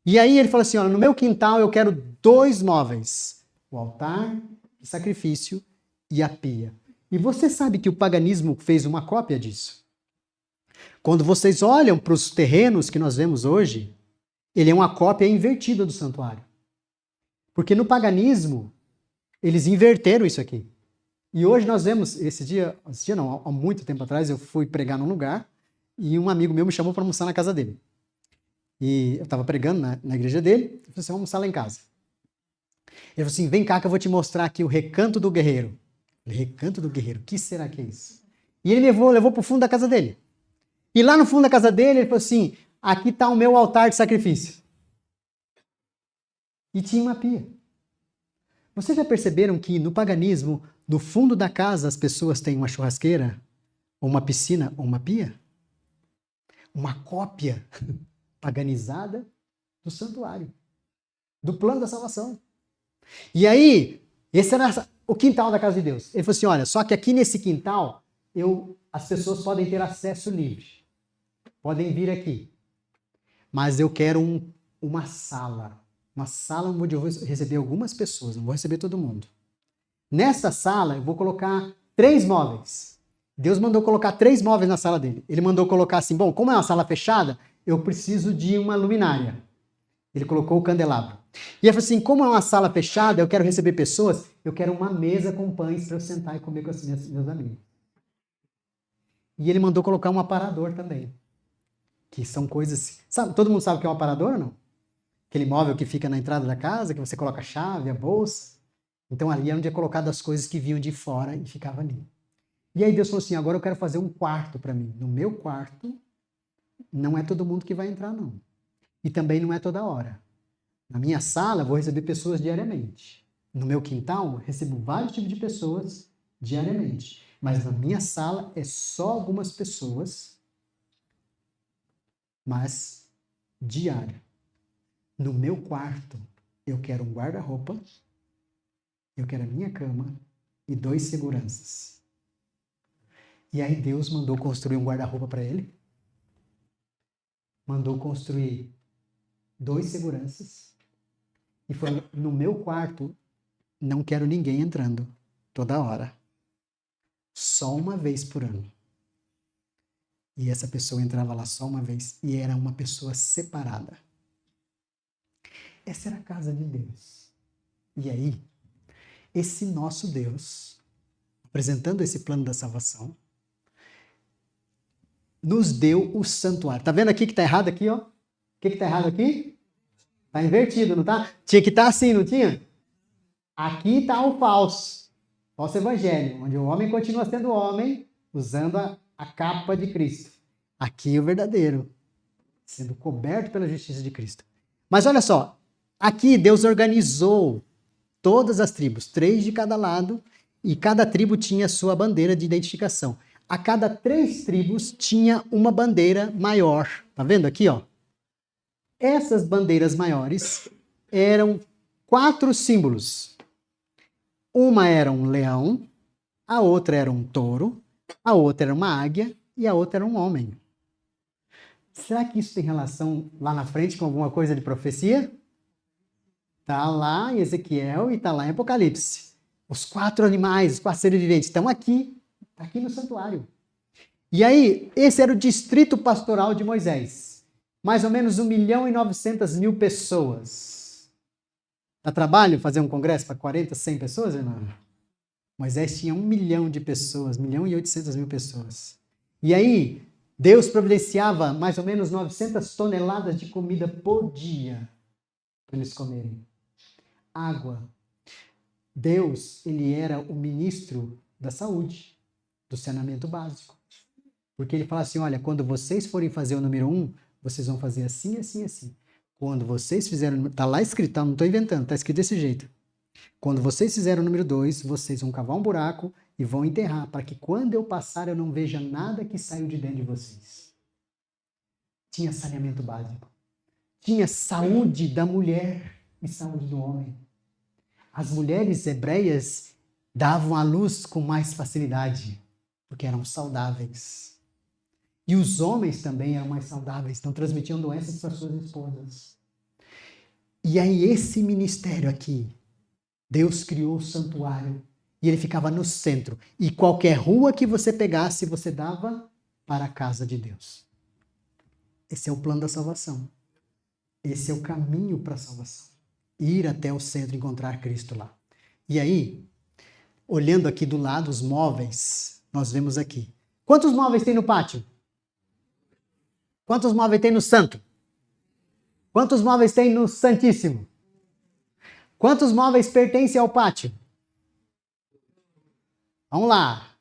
E aí ele falou assim, olha, no meu quintal eu quero 2 móveis. O altar de sacrifício e a pia. E você sabe que o paganismo fez uma cópia disso. Quando vocês olham para os terrenos que nós vemos hoje, ele é uma cópia invertida do santuário. Porque no paganismo, eles inverteram isso aqui. E hoje nós vemos, há muito tempo atrás, eu fui pregar num lugar e um amigo meu me chamou para almoçar na casa dele. E eu estava pregando na igreja dele, eu falei assim, vamos almoçar lá em casa. Ele falou assim, vem cá que eu vou te mostrar aqui o recanto do guerreiro. Eu falei, recanto do guerreiro, o que será que é isso? E ele me levou para o fundo da casa dele. E lá no fundo da casa dele, ele falou assim, aqui está o meu altar de sacrifício. E tinha uma pia. Vocês já perceberam que no paganismo, no fundo da casa, as pessoas têm uma churrasqueira, ou uma piscina, ou uma pia? Uma cópia paganizada do santuário, do plano da salvação. E aí, esse era o quintal da casa de Deus. Ele falou assim, olha, só que aqui nesse quintal, as pessoas podem ter acesso livre. Podem vir aqui. Mas eu quero uma sala. Uma sala onde eu vou receber algumas pessoas, não vou receber todo mundo. Nessa sala, eu vou colocar 3 móveis. Deus mandou colocar 3 móveis na sala dele. Ele mandou colocar assim, bom, como é uma sala fechada, eu preciso de uma luminária. Ele colocou o candelabro. E ele falou assim, como é uma sala fechada, eu quero receber pessoas, eu quero uma mesa com pães para eu sentar e comer com os meus amigos. E ele mandou colocar um aparador também. Que são coisas... Sabe, todo mundo sabe o que é um aparador ou não? Aquele móvel que fica na entrada da casa, que você coloca a chave, a bolsa. Então ali é onde é colocado as coisas que vinham de fora e ficava ali. E aí Deus falou assim, agora eu quero fazer um quarto para mim. No meu quarto, não é todo mundo que vai entrar, não. E também não é toda hora. Na minha sala, eu vou receber pessoas diariamente. No meu quintal, eu recebo vários tipos de pessoas diariamente. Mas na minha sala, é só algumas pessoas, mas diário. No meu quarto, eu quero um guarda-roupa, eu quero a minha cama e 2 seguranças. E aí Deus mandou construir um guarda-roupa para ele, mandou construir 2 seguranças e falou, no meu quarto não quero ninguém entrando toda hora, só uma vez por ano. E essa pessoa entrava lá só uma vez e era uma pessoa separada. Essa era a casa de Deus. E aí, esse nosso Deus, apresentando esse plano da salvação, nos deu o santuário. Tá vendo aqui que tá errado aqui, ó? O que tá errado aqui? Tá invertido, não tá? Tinha que estar assim, não tinha? Aqui tá o falso evangelho, onde o homem continua sendo homem, usando a capa de Cristo. Aqui o verdadeiro, sendo coberto pela justiça de Cristo. Mas olha só, aqui Deus organizou todas as tribos, 3 de cada lado, e cada tribo tinha sua bandeira de identificação. A cada 3 tribos tinha uma bandeira maior. Tá vendo aqui, ó? Essas bandeiras maiores eram 4 símbolos. Uma era um leão, a outra era um touro, a outra era uma águia e a outra era um homem. Será que isso tem relação lá na frente com alguma coisa de profecia? Está lá em Ezequiel e está lá em Apocalipse. Os 4 animais, os 4 seres viventes estão aqui no santuário. E aí, esse era o distrito pastoral de Moisés. Mais ou menos 1.900.000 pessoas. Dá trabalho fazer um congresso para 40, 100 pessoas, irmão? Moisés tinha 1 milhão de pessoas, 1.800.000 pessoas. E aí, Deus providenciava mais ou menos 900 toneladas de comida por dia para eles comerem. Água. Deus, ele era o ministro da saúde, do saneamento básico. Porque ele fala assim, olha, quando vocês forem fazer o número 1, vocês vão fazer assim, assim, assim. Quando vocês fizeram, está lá escrito, tá? Não estou inventando, está escrito desse jeito. Quando vocês fizerem o número 2, vocês vão cavar um buraco e vão enterrar, para que quando eu passar eu não veja nada que saiu de dentro de vocês. Tinha saneamento básico. Tinha saúde da mulher e saúde do homem. As mulheres hebreias davam à luz com mais facilidade, porque eram saudáveis. E os homens também eram mais saudáveis, então transmitiam doenças para suas esposas. E aí esse ministério aqui, Deus criou o santuário e ele ficava no centro. E qualquer rua que você pegasse, você dava para a casa de Deus. Esse é o plano da salvação. Esse é o caminho para a salvação. Ir até o centro e encontrar Cristo lá. E aí, olhando aqui do lado os móveis, nós vemos aqui. Quantos móveis tem no pátio? Quantos móveis tem no santo? Quantos móveis tem no santíssimo? Quantos móveis pertencem ao pátio? Vamos lá.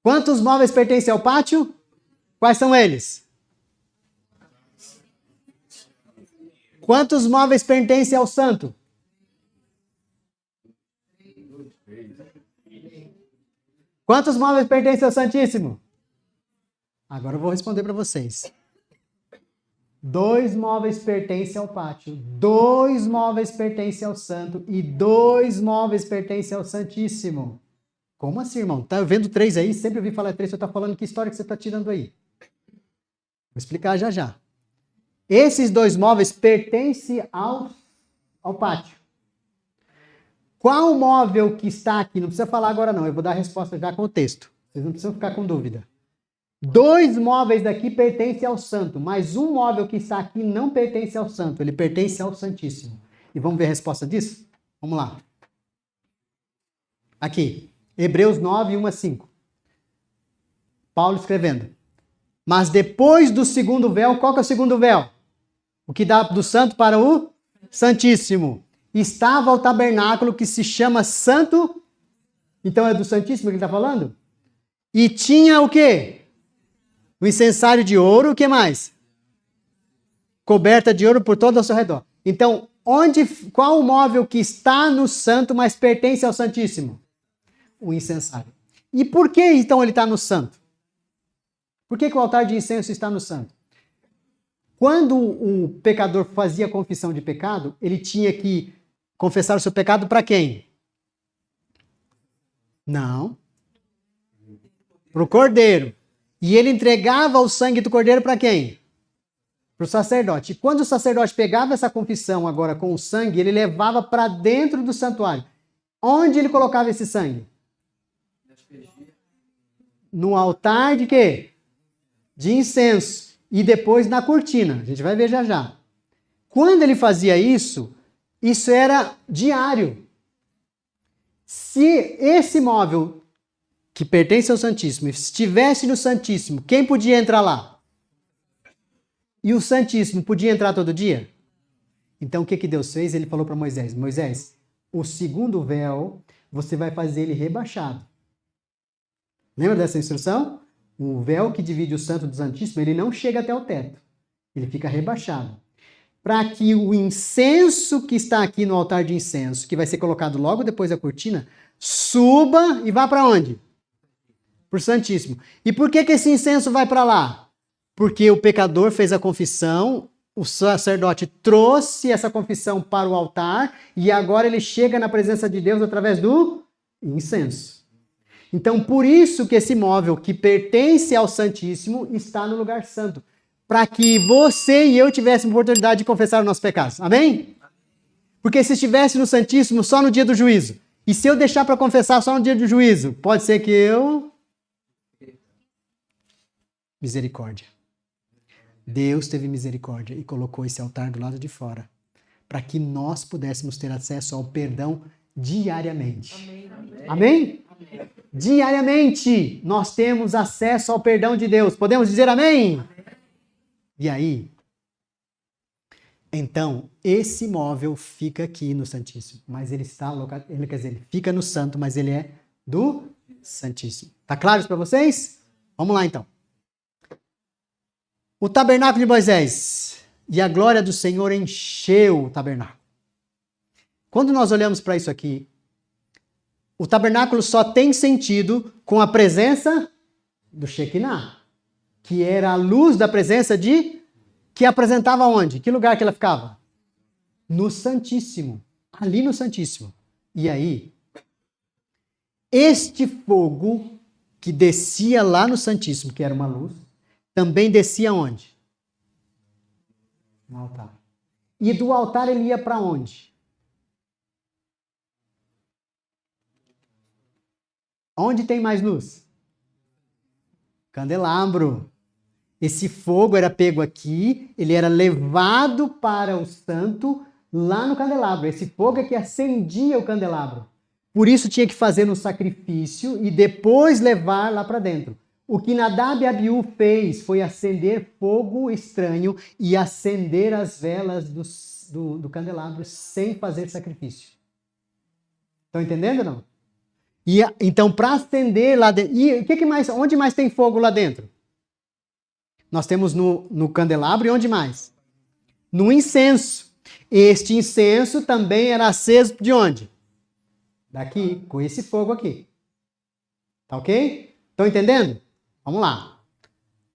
Quantos móveis pertencem ao pátio? Quais são eles? Quantos móveis pertencem ao santo? Quantos móveis pertencem ao Santíssimo? Agora eu vou responder para vocês. 2 móveis pertencem ao pátio, 2 móveis pertencem ao santo e 2 móveis pertencem ao Santíssimo. Como assim, irmão? Tá vendo 3 aí? Sempre ouvi falar 3, você está falando que história que você está tirando aí? Vou explicar já já. Esses 2 móveis pertencem ao pátio. Qual móvel que está aqui? Não precisa falar agora não, eu vou dar a resposta já com o texto. Vocês não precisam ficar com dúvida. 2 móveis daqui pertencem ao santo, mas um móvel que está aqui não pertence ao santo, ele pertence ao Santíssimo. E vamos ver a resposta disso? Vamos lá. Aqui, Hebreus 9, 1 a 5. Paulo escrevendo. Mas depois do segundo véu, qual que é o segundo véu? O que dá do santo para o Santíssimo. Estava o tabernáculo que se chama Santo. Então é do Santíssimo que ele está falando? E tinha o quê? O incensário de ouro, o que mais? Coberta de ouro por todo ao seu redor. Então, qual o móvel que está no santo, mas pertence ao Santíssimo? O incensário. E por que então ele está no santo? Por que o altar de incenso está no santo? Quando o pecador fazia confissão de pecado, ele tinha que confessar o seu pecado para quem? Não. Para o cordeiro. E ele entregava o sangue do cordeiro para quem? Para o sacerdote. E quando o sacerdote pegava essa confissão agora com o sangue, ele levava para dentro do santuário. Onde ele colocava esse sangue? No altar de quê? De incenso. E depois na cortina. A gente vai ver já já. Quando ele fazia isso, isso era diário. Se esse móvel que pertence ao Santíssimo estivesse no Santíssimo, quem podia entrar lá? E o Santíssimo podia entrar todo dia? Então o que Deus fez? Ele falou para Moisés, Moisés, o segundo véu, você vai fazer ele rebaixado. Lembra dessa instrução? O véu que divide o santo do Santíssimo, ele não chega até o teto. Ele fica rebaixado. Para que o incenso que está aqui no altar de incenso, que vai ser colocado logo depois da cortina, suba e vá para onde? Para o Santíssimo. E por que esse incenso vai para lá? Porque o pecador fez a confissão, o sacerdote trouxe essa confissão para o altar e agora ele chega na presença de Deus através do incenso. Então, por isso que esse móvel que pertence ao Santíssimo está no lugar santo. Para que você e eu tivéssemos oportunidade de confessar os nossos pecados. Amém? Porque se estivesse no Santíssimo só no dia do juízo, e se eu deixar para confessar só no dia do juízo, pode ser que eu... Misericórdia. Deus teve misericórdia e colocou esse altar do lado de fora, para que nós pudéssemos ter acesso ao perdão diariamente. Amém? Amém? Diariamente nós temos acesso ao perdão de Deus. Podemos dizer amém? E aí, então, esse móvel fica aqui no Santíssimo, mas ele está ele, quer dizer, ele fica no Santo, mas ele é do Santíssimo. Tá claro isso para vocês? Vamos lá então. O tabernáculo de Moisés e a glória do Senhor encheu o tabernáculo. Quando nós olhamos para isso aqui, o tabernáculo só tem sentido com a presença do Shekinah, que era a luz da presença de... que apresentava onde? Que lugar que ela ficava? No Santíssimo. Ali no Santíssimo. E aí, este fogo que descia lá no Santíssimo, que era uma luz, também descia onde? No altar. E do altar ele ia para onde? Onde tem mais luz? Candelabro. Esse fogo era pego aqui, ele era levado para o santo lá no candelabro. Esse fogo é que acendia o candelabro. Por isso tinha que fazer um sacrifício e depois levar lá para dentro. O que Nadab e Abiú fez foi acender fogo estranho e acender as velas do candelabro sem fazer sacrifício. Estão entendendo ou não? E, então, para acender lá dentro... E que mais, onde mais tem fogo lá dentro? Nós temos no candelabro e onde mais? No incenso. Este incenso também era aceso de onde? Daqui, com esse fogo aqui. Tá ok? Estão entendendo? Vamos lá.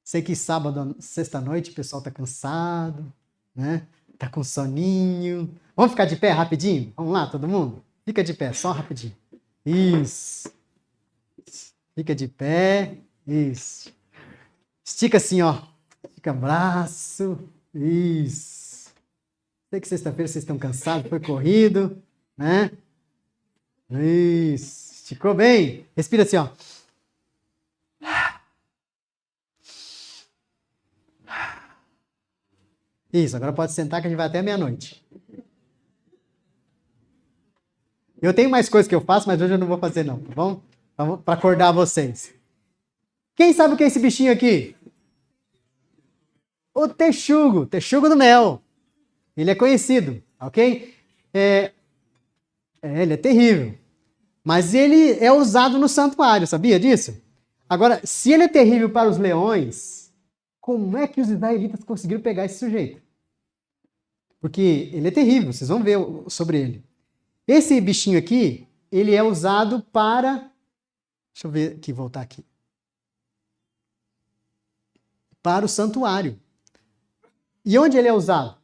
Sei que sábado, sexta-noite, o pessoal tá cansado, né? Tá com soninho. Vamos ficar de pé rapidinho? Vamos lá, todo mundo? Fica de pé, só rapidinho. Isso. Fica de pé. Isso. Estica assim, ó. Estica braço. Isso. Sei que sexta-feira vocês estão cansados, foi corrido, né? Isso. Esticou bem? Respira assim, ó. Isso, agora pode sentar que a gente vai até meia-noite. Eu tenho mais coisas que eu faço, mas hoje eu não vou fazer não, tá bom? Para acordar vocês. Quem sabe o que é esse bichinho aqui? O texugo, texugo do mel. Ele é conhecido, ok? Ele é terrível. Mas ele é usado no santuário, sabia disso? Agora, se ele é terrível para os leões, como é que os israelitas conseguiram pegar esse sujeito? Porque ele é terrível, vocês vão ver sobre ele. Esse bichinho aqui, ele é usado para... Deixa eu ver aqui, voltar aqui. Para o santuário. E onde ele é usado?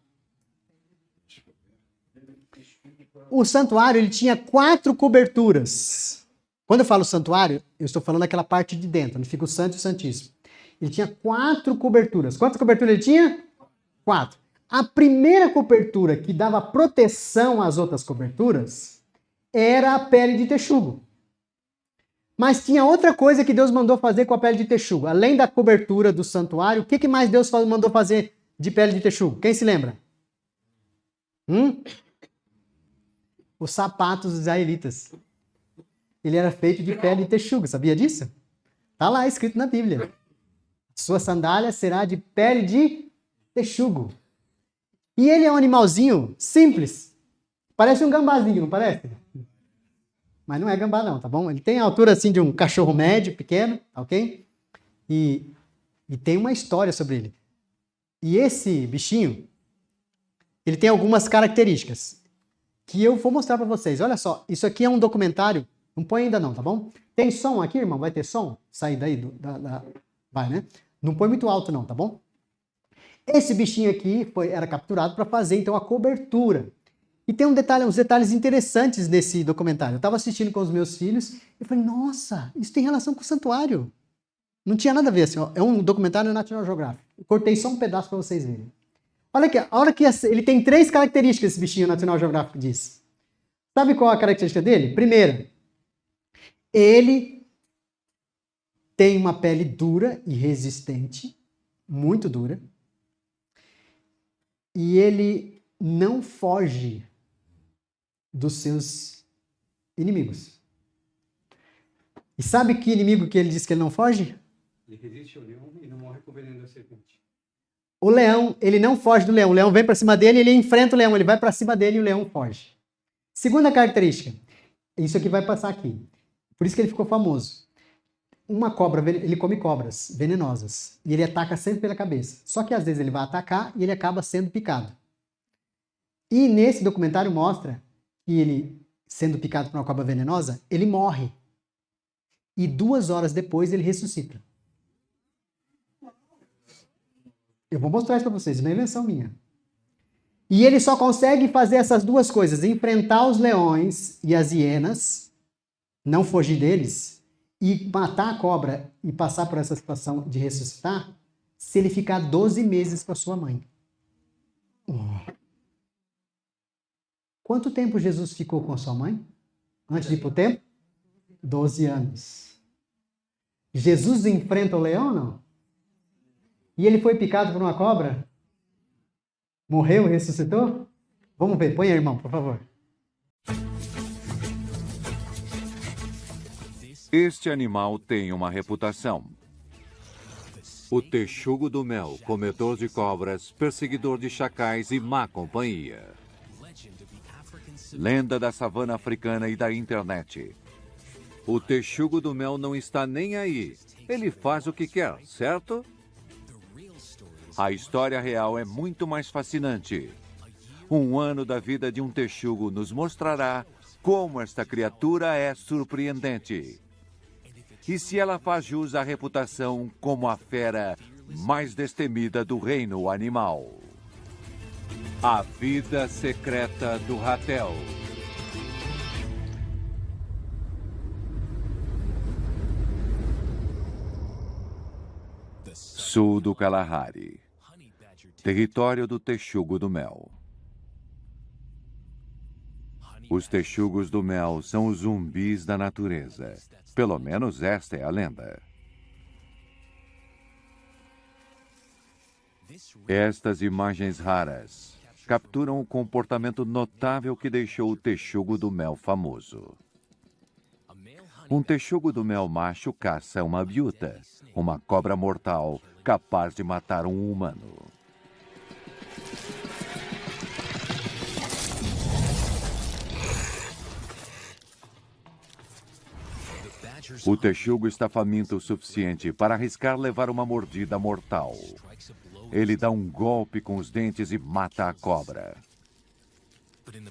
O santuário, ele tinha 4 coberturas. Quando eu falo santuário, eu estou falando daquela parte de dentro, onde fica o santo e o santíssimo. Ele tinha 4 coberturas. Quantas coberturas ele tinha? 4. A primeira cobertura que dava proteção às outras coberturas era a pele de texugo. Mas tinha outra coisa que Deus mandou fazer com a pele de texugo. Além da cobertura do santuário, o que mais Deus mandou fazer de pele de texugo? Quem se lembra? Os sapatos dos israelitas. Ele era feito de pele de texugo, sabia disso? Está lá escrito na Bíblia. Sua sandália será de pele de texugo. E ele é um animalzinho simples. Parece um gambazinho, não parece? Mas não é gambá não, tá bom? Ele tem a altura assim de um cachorro médio, pequeno, ok? E tem uma história sobre ele. E esse bichinho, ele tem algumas características que eu vou mostrar para vocês. Olha só, isso aqui é um documentário. Não põe ainda não, tá bom? Tem som aqui, irmão? Vai ter som? Sair daí? Vai, né? Não põe muito alto não, tá bom? Esse bichinho aqui era capturado para fazer, então, a cobertura. E tem uns detalhes interessantes nesse documentário. Eu estava assistindo com os meus filhos e falei, nossa, isso tem relação com o santuário. Não tinha nada a ver, assim, ó. É um documentário National Geographic. Eu cortei só um pedaço para vocês verem. Olha aqui, a hora que ele tem 3 características, esse bichinho National Geographic diz. Sabe qual é a característica dele? Primeiro, ele tem uma pele dura e resistente, muito dura, e ele não foge dos seus inimigos. E sabe que inimigo que ele diz que ele não foge? Ele resiste ao leão e não morre com o veneno da serpente. O leão, ele não foge do leão. O leão vem para cima dele, ele enfrenta o leão, ele vai para cima dele e o leão foge. Segunda característica. Isso aqui vai passar aqui. Por isso que ele ficou famoso. Uma cobra, ele come cobras venenosas e ele ataca sempre pela cabeça. Só que às vezes ele vai atacar e ele acaba sendo picado. E nesse documentário mostra que ele, sendo picado por uma cobra venenosa, ele morre. E 2 horas depois ele ressuscita. Eu vou mostrar isso para vocês, não é invenção minha. E ele só consegue fazer essas 2 coisas, enfrentar os leões e as hienas, não fugir deles, e matar a cobra e passar por essa situação de ressuscitar, se ele ficar 12 meses com a sua mãe. Quanto tempo Jesus ficou com a sua mãe? Antes de ir para o templo? 12 anos. Jesus enfrenta o leão ou não? E ele foi picado por uma cobra? Morreu e ressuscitou? Vamos ver. Põe aí, irmão, por favor. Este animal tem uma reputação. O texugo do mel, comedor de cobras, perseguidor de chacais e má companhia. Lenda da savana africana e da internet. O texugo do mel não está nem aí. Ele faz o que quer, certo? A história real é muito mais fascinante. 1 ano da vida de um texugo nos mostrará como esta criatura é surpreendente. E se ela faz jus à reputação como a fera mais destemida do reino animal. A vida secreta do ratel. Sul do Kalahari, território do texugo do mel. Os texugos do mel são os zumbis da natureza. Pelo menos esta é a lenda. Estas imagens raras capturam o comportamento notável que deixou o texugo do mel famoso. Um texugo do mel macho caça uma biuta, uma cobra mortal capaz de matar um humano. O texugo está faminto o suficiente para arriscar levar uma mordida mortal. Ele dá um golpe com os dentes e mata a cobra.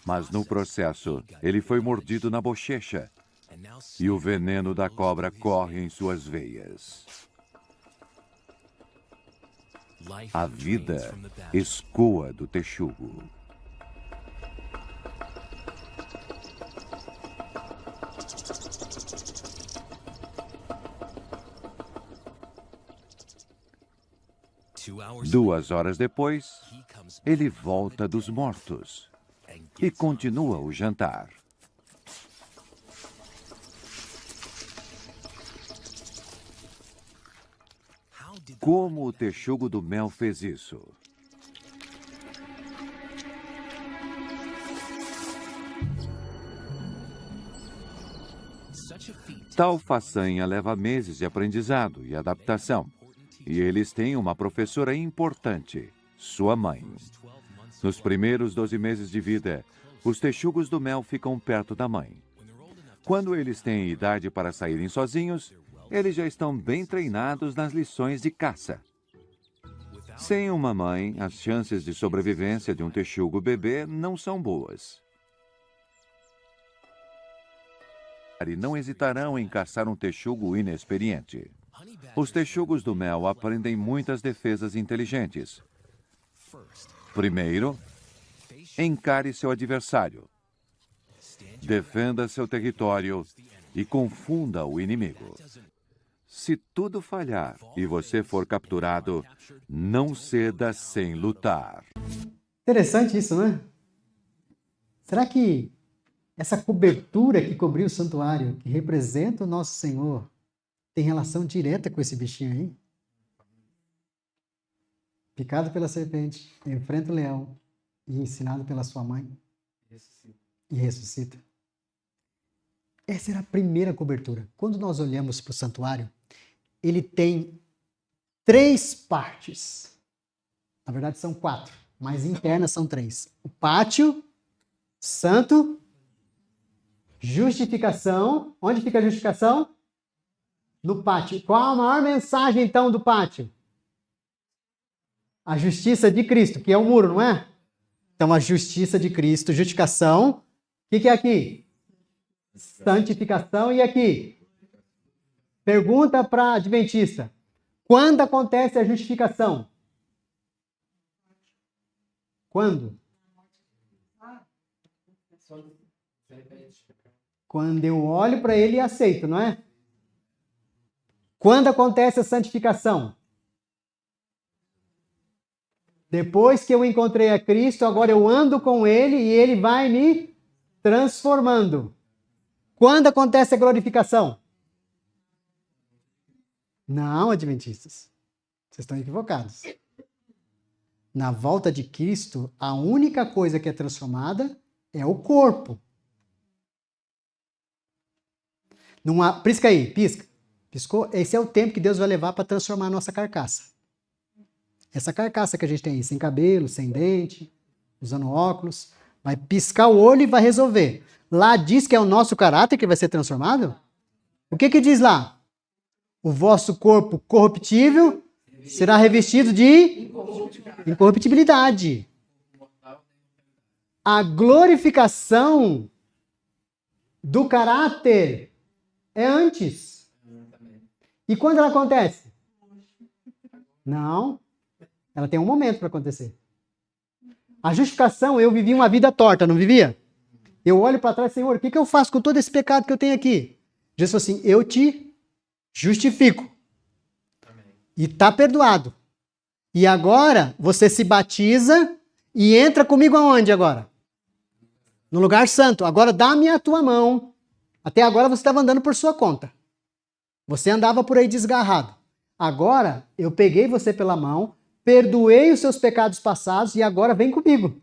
Mas no processo, ele foi mordido na bochecha e o veneno da cobra corre em suas veias. A vida escoa do texugo. Duas horas depois, ele volta dos mortos e continua o jantar. Como o texugo do mel fez isso? Tal façanha leva meses de aprendizado e adaptação. E eles têm uma professora importante, sua mãe. Nos primeiros 12 meses de vida, os texugos do mel ficam perto da mãe. Quando eles têm idade para saírem sozinhos, eles já estão bem treinados nas lições de caça. Sem uma mãe, as chances de sobrevivência de um texugo bebê não são boas. E não hesitarão em caçar um texugo inexperiente. Os texugos do mel aprendem muitas defesas inteligentes. Primeiro, Encare seu adversário. Defenda seu território e confunda o inimigo. Se tudo falhar e você for capturado, não ceda sem lutar. Interessante isso, não é? Será que essa cobertura que cobriu o santuário, que representa o nosso Senhor, tem relação direta com esse bichinho aí? Picado pela serpente, enfrenta o leão e ensinado pela sua mãe e ressuscita. Essa era a primeira cobertura. Quando nós olhamos para o santuário, ele tem 3 partes. Na verdade são 4, mas internas são 3. O pátio, santo, justificação. Onde fica a justificação? No pátio. Qual a maior mensagem, então, do pátio? A justiça de Cristo, que é o muro, não é? Então, a justiça de Cristo, justificação. O que é aqui? Santificação. E aqui? Pergunta para adventista. Quando acontece a justificação? Quando? Quando eu olho para ele e aceito, não é? Quando acontece a santificação? Depois que eu encontrei a Cristo, agora eu ando com ele e ele vai me transformando. Quando acontece a glorificação? Não, adventistas. Vocês estão equivocados. Na volta de Cristo, a única coisa que é transformada é o corpo. Não há... Pisca aí, pisca. Piscou? Esse é o tempo que Deus vai levar para transformar a nossa carcaça. Essa carcaça que a gente tem aí, sem cabelo, sem dente, usando óculos, vai piscar o olho e vai resolver. Lá diz que é o nosso caráter que vai ser transformado? O que diz lá? O vosso corpo corruptível será revestido de incorruptibilidade. A glorificação do caráter é antes. E quando ela acontece? Não. Ela tem um momento para acontecer. A justificação, eu vivi uma vida torta, não vivia? Eu olho para trás, Senhor, o que eu faço com todo esse pecado que eu tenho aqui? Jesus falou assim, eu te justifico. E está perdoado. E agora, você se batiza e entra comigo aonde agora? No lugar santo. Agora dá-me a tua mão. Até agora você estava andando por sua conta. Você andava por aí desgarrado. Agora, eu peguei você pela mão, perdoei os seus pecados passados e agora vem comigo.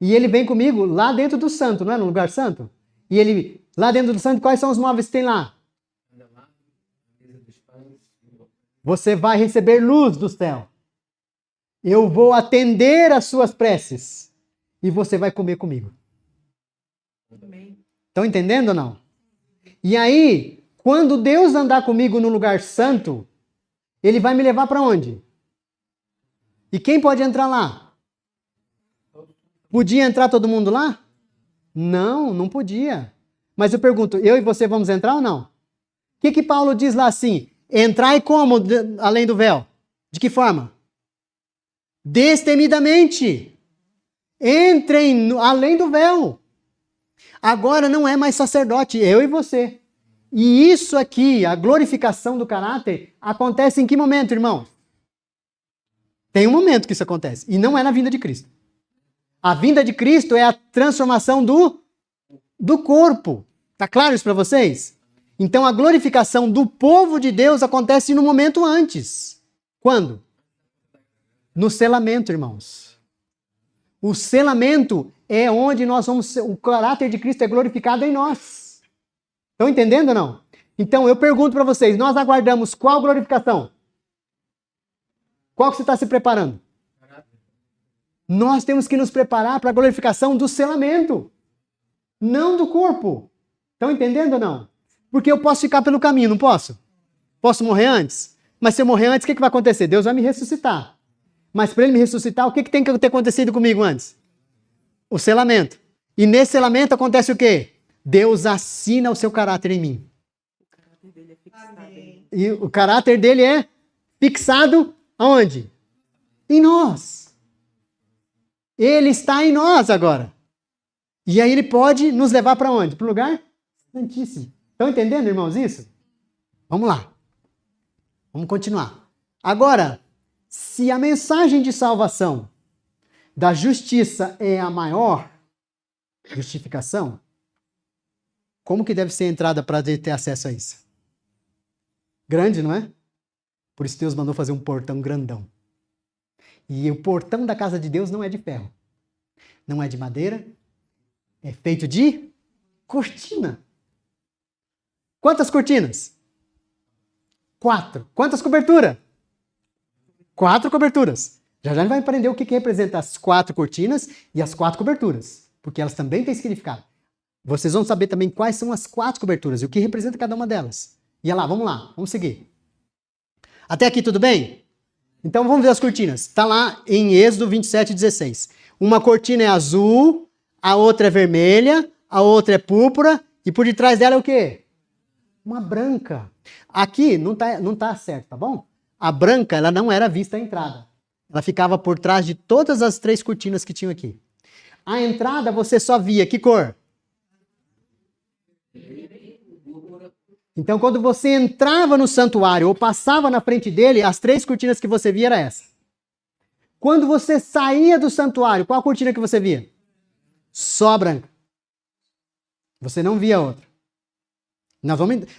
E ele vem comigo lá dentro do santo, não é? No lugar santo? E ele, lá dentro do santo, quais são os móveis que tem lá? Você vai receber luz do céu. Eu vou atender às suas preces. E você vai comer comigo. Estão entendendo ou não? E aí, quando Deus andar comigo no lugar santo, ele vai me levar para onde? E quem pode entrar lá? Podia entrar todo mundo lá? Não, não podia. Mas eu pergunto, eu e você vamos entrar ou não? O que Paulo diz lá assim? Entrai como além do véu? De que forma? Destemidamente. Entrem além do véu. Agora não é mais sacerdote, eu e você. E isso aqui, a glorificação do caráter, acontece em que momento, irmão? Tem um momento que isso acontece. E não é na vinda de Cristo. A vinda de Cristo é a transformação do corpo. Tá claro isso para vocês? Então a glorificação do povo de Deus acontece no momento antes. Quando? No selamento, irmãos. O selamento é onde nós vamos... O caráter de Cristo é glorificado em nós. Estão entendendo ou não? Então eu pergunto para vocês, nós aguardamos qual glorificação? Qual que você está se preparando? Nós temos que nos preparar para a glorificação do selamento, não do corpo. Estão entendendo ou não? Porque eu posso ficar pelo caminho, não posso? Posso morrer antes? Mas se eu morrer antes, o que vai acontecer? Deus vai me ressuscitar. Mas para ele me ressuscitar, o que tem que ter acontecido comigo antes? O selamento. E nesse selamento acontece o quê? Deus assina o seu caráter em mim. E o caráter dele é fixado aonde? Em nós. Ele está em nós agora. E aí ele pode nos levar para onde? Para o lugar santíssimo. Estão entendendo, irmãos, isso? Vamos lá. Vamos continuar. Agora, se a mensagem de salvação da justiça é a maior justificação, como que deve ser a entrada para ter acesso a isso? Grande, não é? Por isso Deus mandou fazer um portão grandão. E o portão da casa de Deus não é de ferro. Não é de madeira. É feito de cortina. Quantas cortinas? 4. Quantas coberturas? 4 coberturas. Já a gente vai aprender o que representa as 4 cortinas e as 4 coberturas. Porque elas também têm significado. Vocês vão saber também quais são as 4 coberturas e o que representa cada uma delas. E lá, vamos seguir. Até aqui tudo bem? Então vamos ver as cortinas. Está lá em Êxodo 27:16. Uma cortina é azul, a outra é vermelha, a outra é púrpura e por detrás dela é o quê? Uma branca. Aqui não tá certo, tá bom? A branca, ela não era vista à entrada. Ela ficava por trás de todas as 3 cortinas que tinham aqui. A entrada você só via que cor? Então, quando você entrava no santuário ou passava na frente dele, as 3 cortinas que você via era essa. Quando você saía do santuário, qual a cortina que você via? Só a branca. Você não via outra.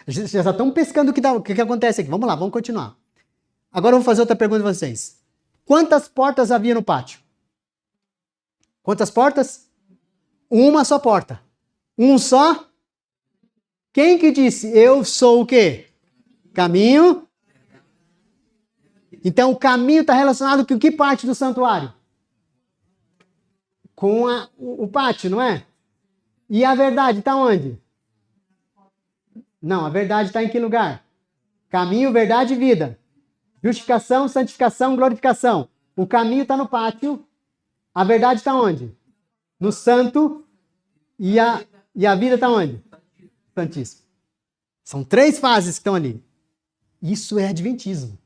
Já estamos pescando o que acontece aqui. Vamos lá, vamos continuar. Agora eu vou fazer outra pergunta para vocês. Quantas portas havia no pátio? Quantas portas? Uma só porta. Um só? Quem que disse? Eu sou o quê? Caminho. Então o caminho está relacionado com que parte do santuário? Com o pátio, não é? E a verdade está onde? Não, a verdade está em que lugar? Caminho, verdade e vida. Justificação, santificação, glorificação. O caminho está no pátio. A verdade está onde? No santo. E a vida está onde? Santíssimo. São 3 fases que estão ali. Isso é adventismo.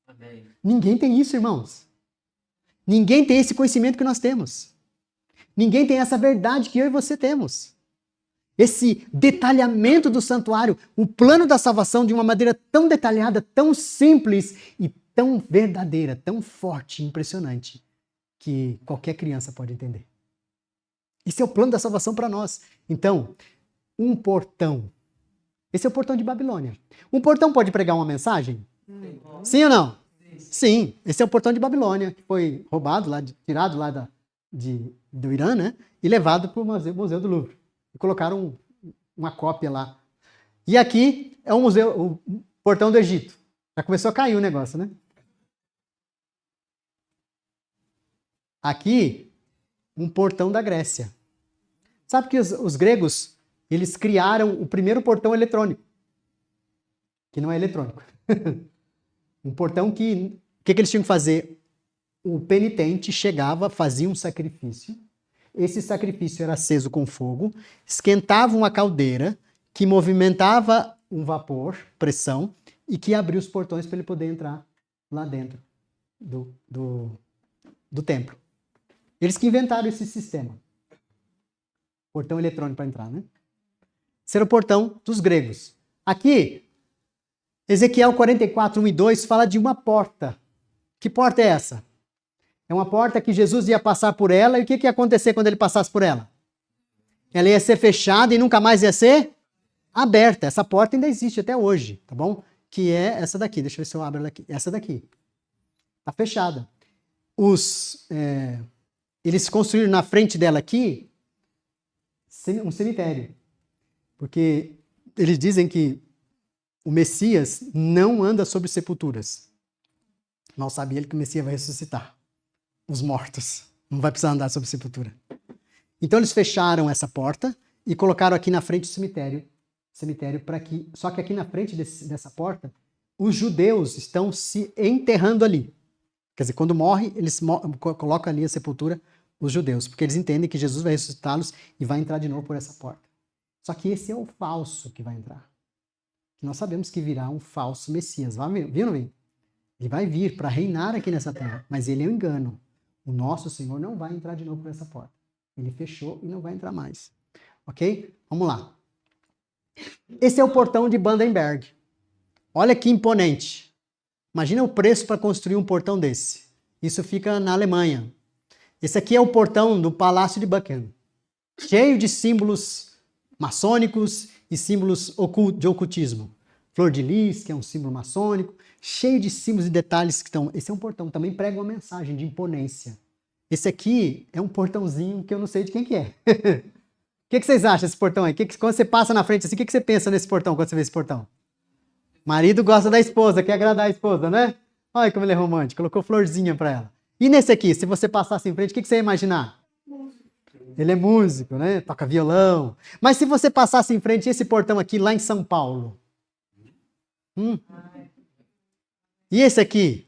Amém. Ninguém tem isso, irmãos. Ninguém tem esse conhecimento que nós temos. Ninguém tem essa verdade que eu e você temos. Esse detalhamento do santuário, o plano da salvação de uma maneira tão detalhada, tão simples e tão verdadeira, tão forte, impressionante, que qualquer criança pode entender. Esse é o plano da salvação para nós. Então, um portão. Esse é o portão de Babilônia. Um portão pode pregar uma mensagem? Sim ou não? Sim. Esse é o portão de Babilônia, que foi roubado, tirado lá do Irã, né? E levado para o Museu do Louvre. E colocaram uma cópia lá. E aqui é o portão do Egito. Já começou a cair o negócio, né? Aqui, um portão da Grécia. Sabe que os gregos, eles criaram o primeiro portão eletrônico. Que não é eletrônico. Um portão que... O que eles tinham que fazer? O penitente chegava, fazia um sacrifício. Esse sacrifício era aceso com fogo, esquentava uma caldeira que movimentava um vapor, pressão, e que abria os portões para ele poder entrar lá dentro do templo. Eles que inventaram esse sistema. Portão eletrônico para entrar, né? Esse era o portão dos gregos. Aqui, Ezequiel 44, 1 e 2 fala de uma porta. Que porta é essa? É uma porta que Jesus ia passar por ela, e o que ia acontecer quando ele passasse por ela? Ela ia ser fechada e nunca mais ia ser aberta. Essa porta ainda existe até hoje, tá bom? Que é essa daqui. Deixa eu ver se eu abro ela aqui. Essa daqui. Está fechada. Eles construíram na frente dela aqui um cemitério. Porque eles dizem que o Messias não anda sobre sepulturas. Mal sabe ele que o Messias vai ressuscitar os mortos. Não vai precisar andar sobre sepultura. Então eles fecharam essa porta e colocaram aqui na frente o cemitério para que... Só que aqui na frente dessa porta, os judeus estão se enterrando ali. Quer dizer, quando morre, eles colocam ali a sepultura, os judeus, porque eles entendem que Jesus vai ressuscitá-los e vai entrar de novo por essa porta. Só que esse é o falso que vai entrar. Nós sabemos que virá um falso Messias. Viu, não viu? Ele vai vir para reinar aqui nessa terra, mas ele é um engano. O nosso Senhor não vai entrar de novo por essa porta. Ele fechou e não vai entrar mais. Ok? Vamos lá. Esse é o portão de Brandenburg. Olha que imponente. Imagina o preço para construir um portão desse. Isso fica na Alemanha. Esse aqui é o portão do Palácio de Buckingham. Cheio de símbolos maçônicos e símbolos de ocultismo. Flor de lis, que é um símbolo maçônico. Cheio de símbolos e detalhes que estão... Esse é um portão, também prega uma mensagem de imponência. Esse aqui é um portãozinho que eu não sei de quem que é. O que vocês acham desse portão aí? Quando você passa na frente assim, o que você pensa nesse portão quando você vê esse portão? Marido gosta da esposa, quer agradar a esposa, né? Olha como ele é romântico, colocou florzinha pra ela. E nesse aqui, se você passasse em frente, o que você ia imaginar? Ele é músico, né? Toca violão. Mas se você passasse em frente esse portão aqui lá em São Paulo? E esse aqui?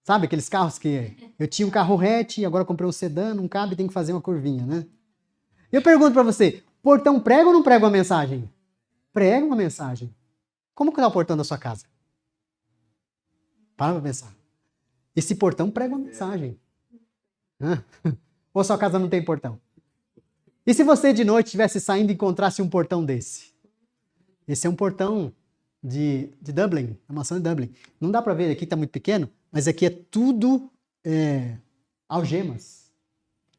Sabe aqueles carros que eu tinha um carro hatch, agora comprei um sedã, não cabe, tem que fazer uma curvinha, né? Eu pergunto pra você, portão prega ou não prega uma mensagem? Prega uma mensagem. Como que tá o portão da sua casa? Para pra pensar. Esse portão prega uma mensagem. Ou sua casa não tem portão? E se você de noite estivesse saindo e encontrasse um portão desse? Esse é um portão de Dublin, a mansão de Dublin. Não dá pra ver, aqui tá muito pequeno, mas aqui é tudo algemas.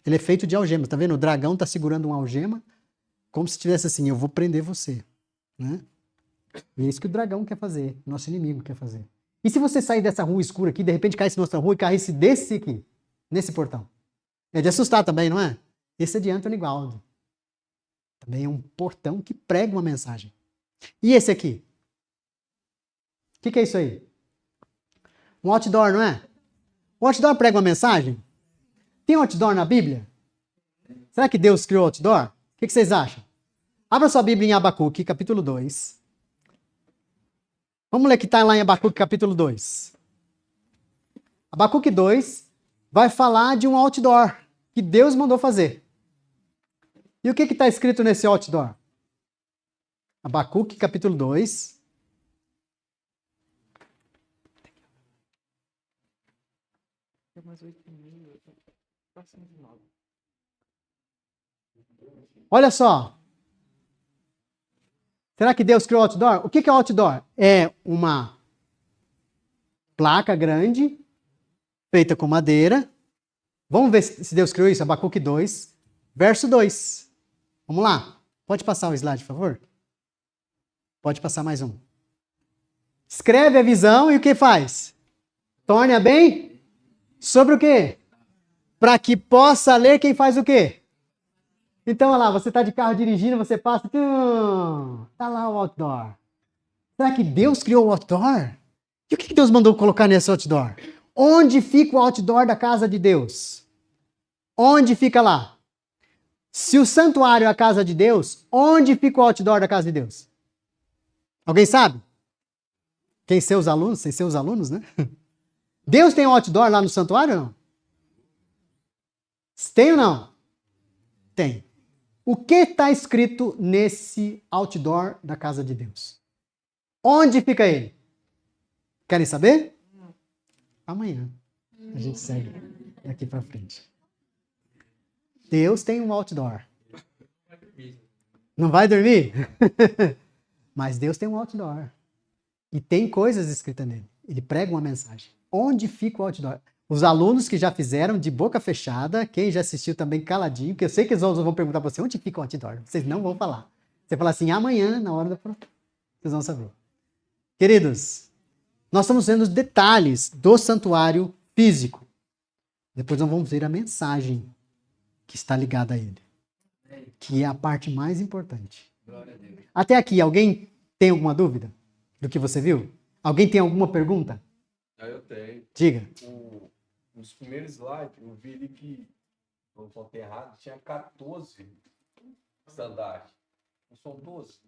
Ele é feito de algemas, tá vendo? O dragão tá segurando uma algema, como se tivesse assim, eu vou prender você, né? E é isso que o dragão quer fazer, nosso inimigo quer fazer. E se você sair dessa rua escura aqui, de repente caísse na outra rua e caísse desse aqui, nesse portão? É de assustar também, não é? Esse é de Anthony Gaudi. Também é um portão que prega uma mensagem. E esse aqui? O que é isso aí? Um outdoor, não é? O outdoor prega uma mensagem? Tem outdoor na Bíblia? Será que Deus criou outdoor? O que vocês acham? Abra sua Bíblia em Abacuque, capítulo 2. Vamos ler o que está lá em Abacuque, capítulo 2. Abacuque 2 vai falar de um outdoor que Deus mandou fazer. E o que está escrito nesse outdoor? Abacuque, capítulo 2. Olha só. Será que Deus criou outdoor? O que é outdoor? É uma placa grande, feita com madeira. Vamos ver se Deus criou isso. Abacuque 2, verso 2. Vamos lá. Pode passar o slide, por favor? Pode passar mais um. Escreve a visão e o que faz? Torne-a bem sobre o quê? Para que possa ler quem faz o quê? Então, olha lá, você está de carro dirigindo, você passa, tá lá o outdoor. Será que Deus criou o outdoor? E o que Deus mandou colocar nesse outdoor? Onde fica o outdoor da casa de Deus? Onde fica lá? Se o santuário é a casa de Deus, onde fica o outdoor da casa de Deus? Alguém sabe? Quem seus alunos? Sem seus alunos, né? Deus tem um outdoor lá no santuário ou não? Tem ou não? Tem. O que está escrito nesse outdoor da casa de Deus? Onde fica ele? Querem saber? Amanhã. A gente segue daqui para frente. Deus tem um outdoor. Não vai dormir? Mas Deus tem um outdoor. E tem coisas escritas nele. Ele prega uma mensagem. Onde fica o outdoor? Os alunos que já fizeram de boca fechada, quem já assistiu também caladinho, porque eu sei que eles vão perguntar para você, onde fica o outdoor? Vocês não vão falar. Você fala assim, amanhã, na hora da prova, vocês vão saber. Queridos, nós estamos vendo os detalhes do santuário físico. Depois nós vamos ver a mensagem que está ligada a ele, que é a parte mais importante. Até aqui, alguém tem alguma dúvida do que você viu? Alguém tem alguma pergunta? Eu tenho. Diga. Nos primeiros slides, eu vi ali que, não contei errado, tinha 14 estandartes. Não são 12?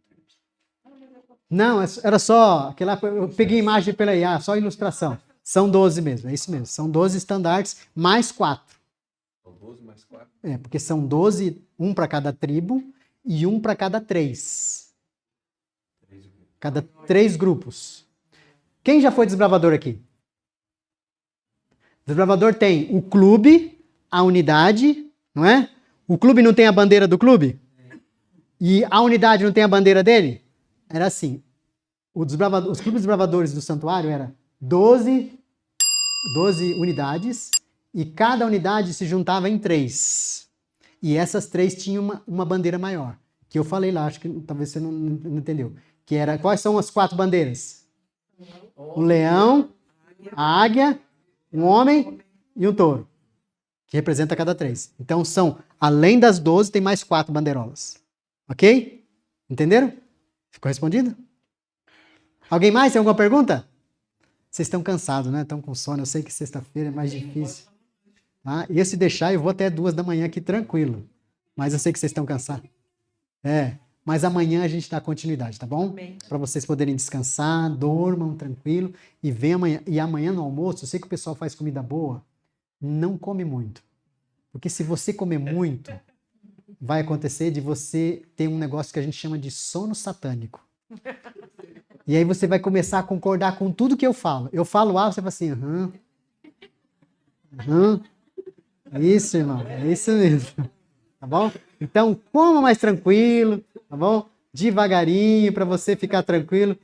Não, era só, aquela, eu peguei imagem pela IA, só ilustração. São 12 mesmo, é isso mesmo. São 12 estandartes mais 4. São 12 mais 4? É, porque são 12, um para cada tribo e um para cada 3. Cada 3 grupos. Quem já foi desbravador aqui? Desbravador tem o clube, a unidade, não é? O clube não tem a bandeira do clube? E a unidade não tem a bandeira dele? Era assim. Os clubes bravadores do santuário era 12 unidades e cada unidade se juntava em 3. E essas 3 tinham uma bandeira maior. Que eu falei lá, acho que talvez você não entendeu. Que era, quais são as 4 bandeiras? O leão, a águia, um homem e um touro. Que representa cada 3. Então são, além das 12, tem mais 4 bandeirolas. Ok? Entenderam? Ficou respondido? Alguém mais? Tem alguma pergunta? Vocês estão cansados, né? Estão com sono. Eu sei que sexta-feira é mais difícil. Tá? E se deixar, eu vou até 2 da manhã aqui tranquilo. Mas eu sei que vocês estão cansados. Mas amanhã a gente dá continuidade, tá bom? Para vocês poderem descansar, dormam tranquilo e venham amanhã. E amanhã no almoço, eu sei que o pessoal faz comida boa, não come muito. Porque se você comer muito, vai acontecer de você ter um negócio que a gente chama de sono satânico. E aí você vai começar a concordar com tudo que eu falo. Eu falo A, você fala assim, Isso, irmão, é isso mesmo. Tá bom? Então, coma mais tranquilo, tá bom? Devagarinho, para você ficar tranquilo.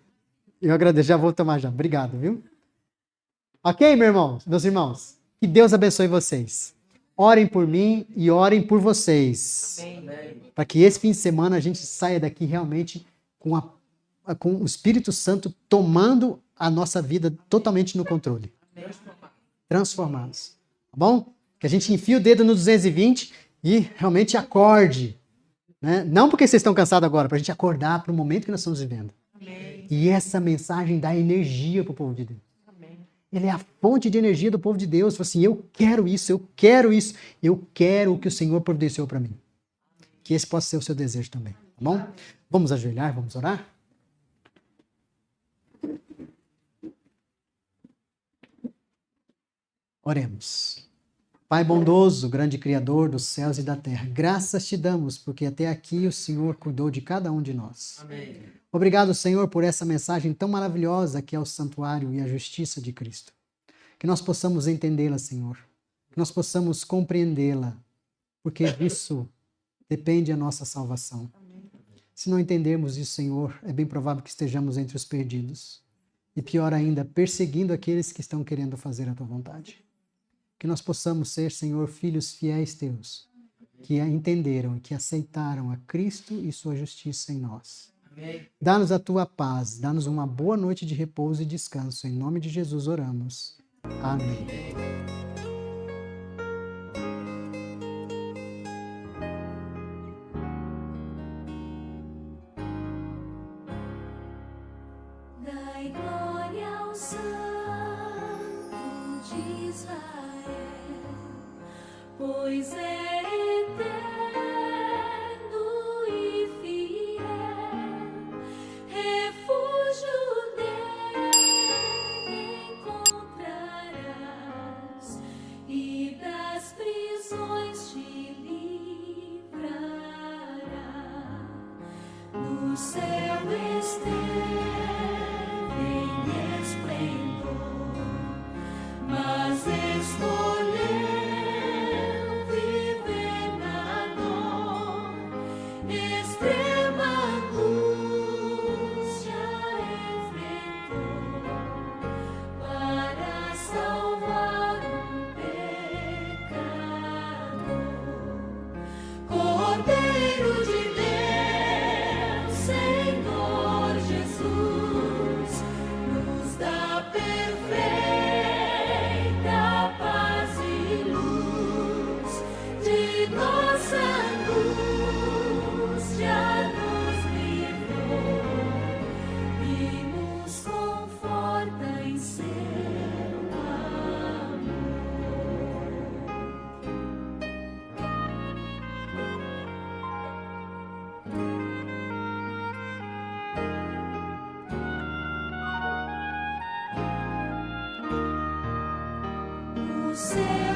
Eu agradeço, já vou tomar já. Obrigado, viu? Ok, meus irmãos? Que Deus abençoe vocês. Orem por mim e orem por vocês. Para que esse fim de semana a gente saia daqui realmente com o Espírito Santo tomando a nossa vida totalmente no controle. Transformados. Tá bom? Que a gente enfie o dedo no 220 e realmente acorde. Né? Não porque vocês estão cansados agora, para a gente acordar para o momento que nós estamos vivendo. Amém. E essa mensagem dá energia para o povo de Deus. Amém. Ele é a fonte de energia do povo de Deus. Fala assim, eu quero isso, eu quero isso, eu quero o que o Senhor providenciou para mim. Que esse possa ser o seu desejo também. Tá bom? Vamos ajoelhar, vamos orar? Oremos. Pai bondoso, grande Criador dos céus e da terra, graças te damos, porque até aqui o Senhor cuidou de cada um de nós. Amém. Obrigado, Senhor, por essa mensagem tão maravilhosa que é o santuário e a justiça de Cristo. Que nós possamos entendê-la, Senhor. Que nós possamos compreendê-la, porque disso depende a nossa salvação. Amém. Se não entendermos isso, Senhor, é bem provável que estejamos entre os perdidos. E pior ainda, perseguindo aqueles que estão querendo fazer a tua vontade. Que nós possamos ser, Senhor, filhos fiéis teus, que entenderam e que aceitaram a Cristo e sua justiça em nós. Dá-nos a tua paz, dá-nos uma boa noite de repouso e descanso. Em nome de Jesus oramos. Amém. Dai glória ao Santo de Israel, pois é eterno e fiel, refúgio dele encontrarás, e das prisões te livrará. No céu esteve em esplendor, mas escolheu viver na dor, extrema angústia enfrentou, para salvar um pecador. Cordeiro de Deus, Senhor Jesus, nos dá perfeita paz e luz, de nossa angústia nos livrou e nos conforta em seu amor. O céu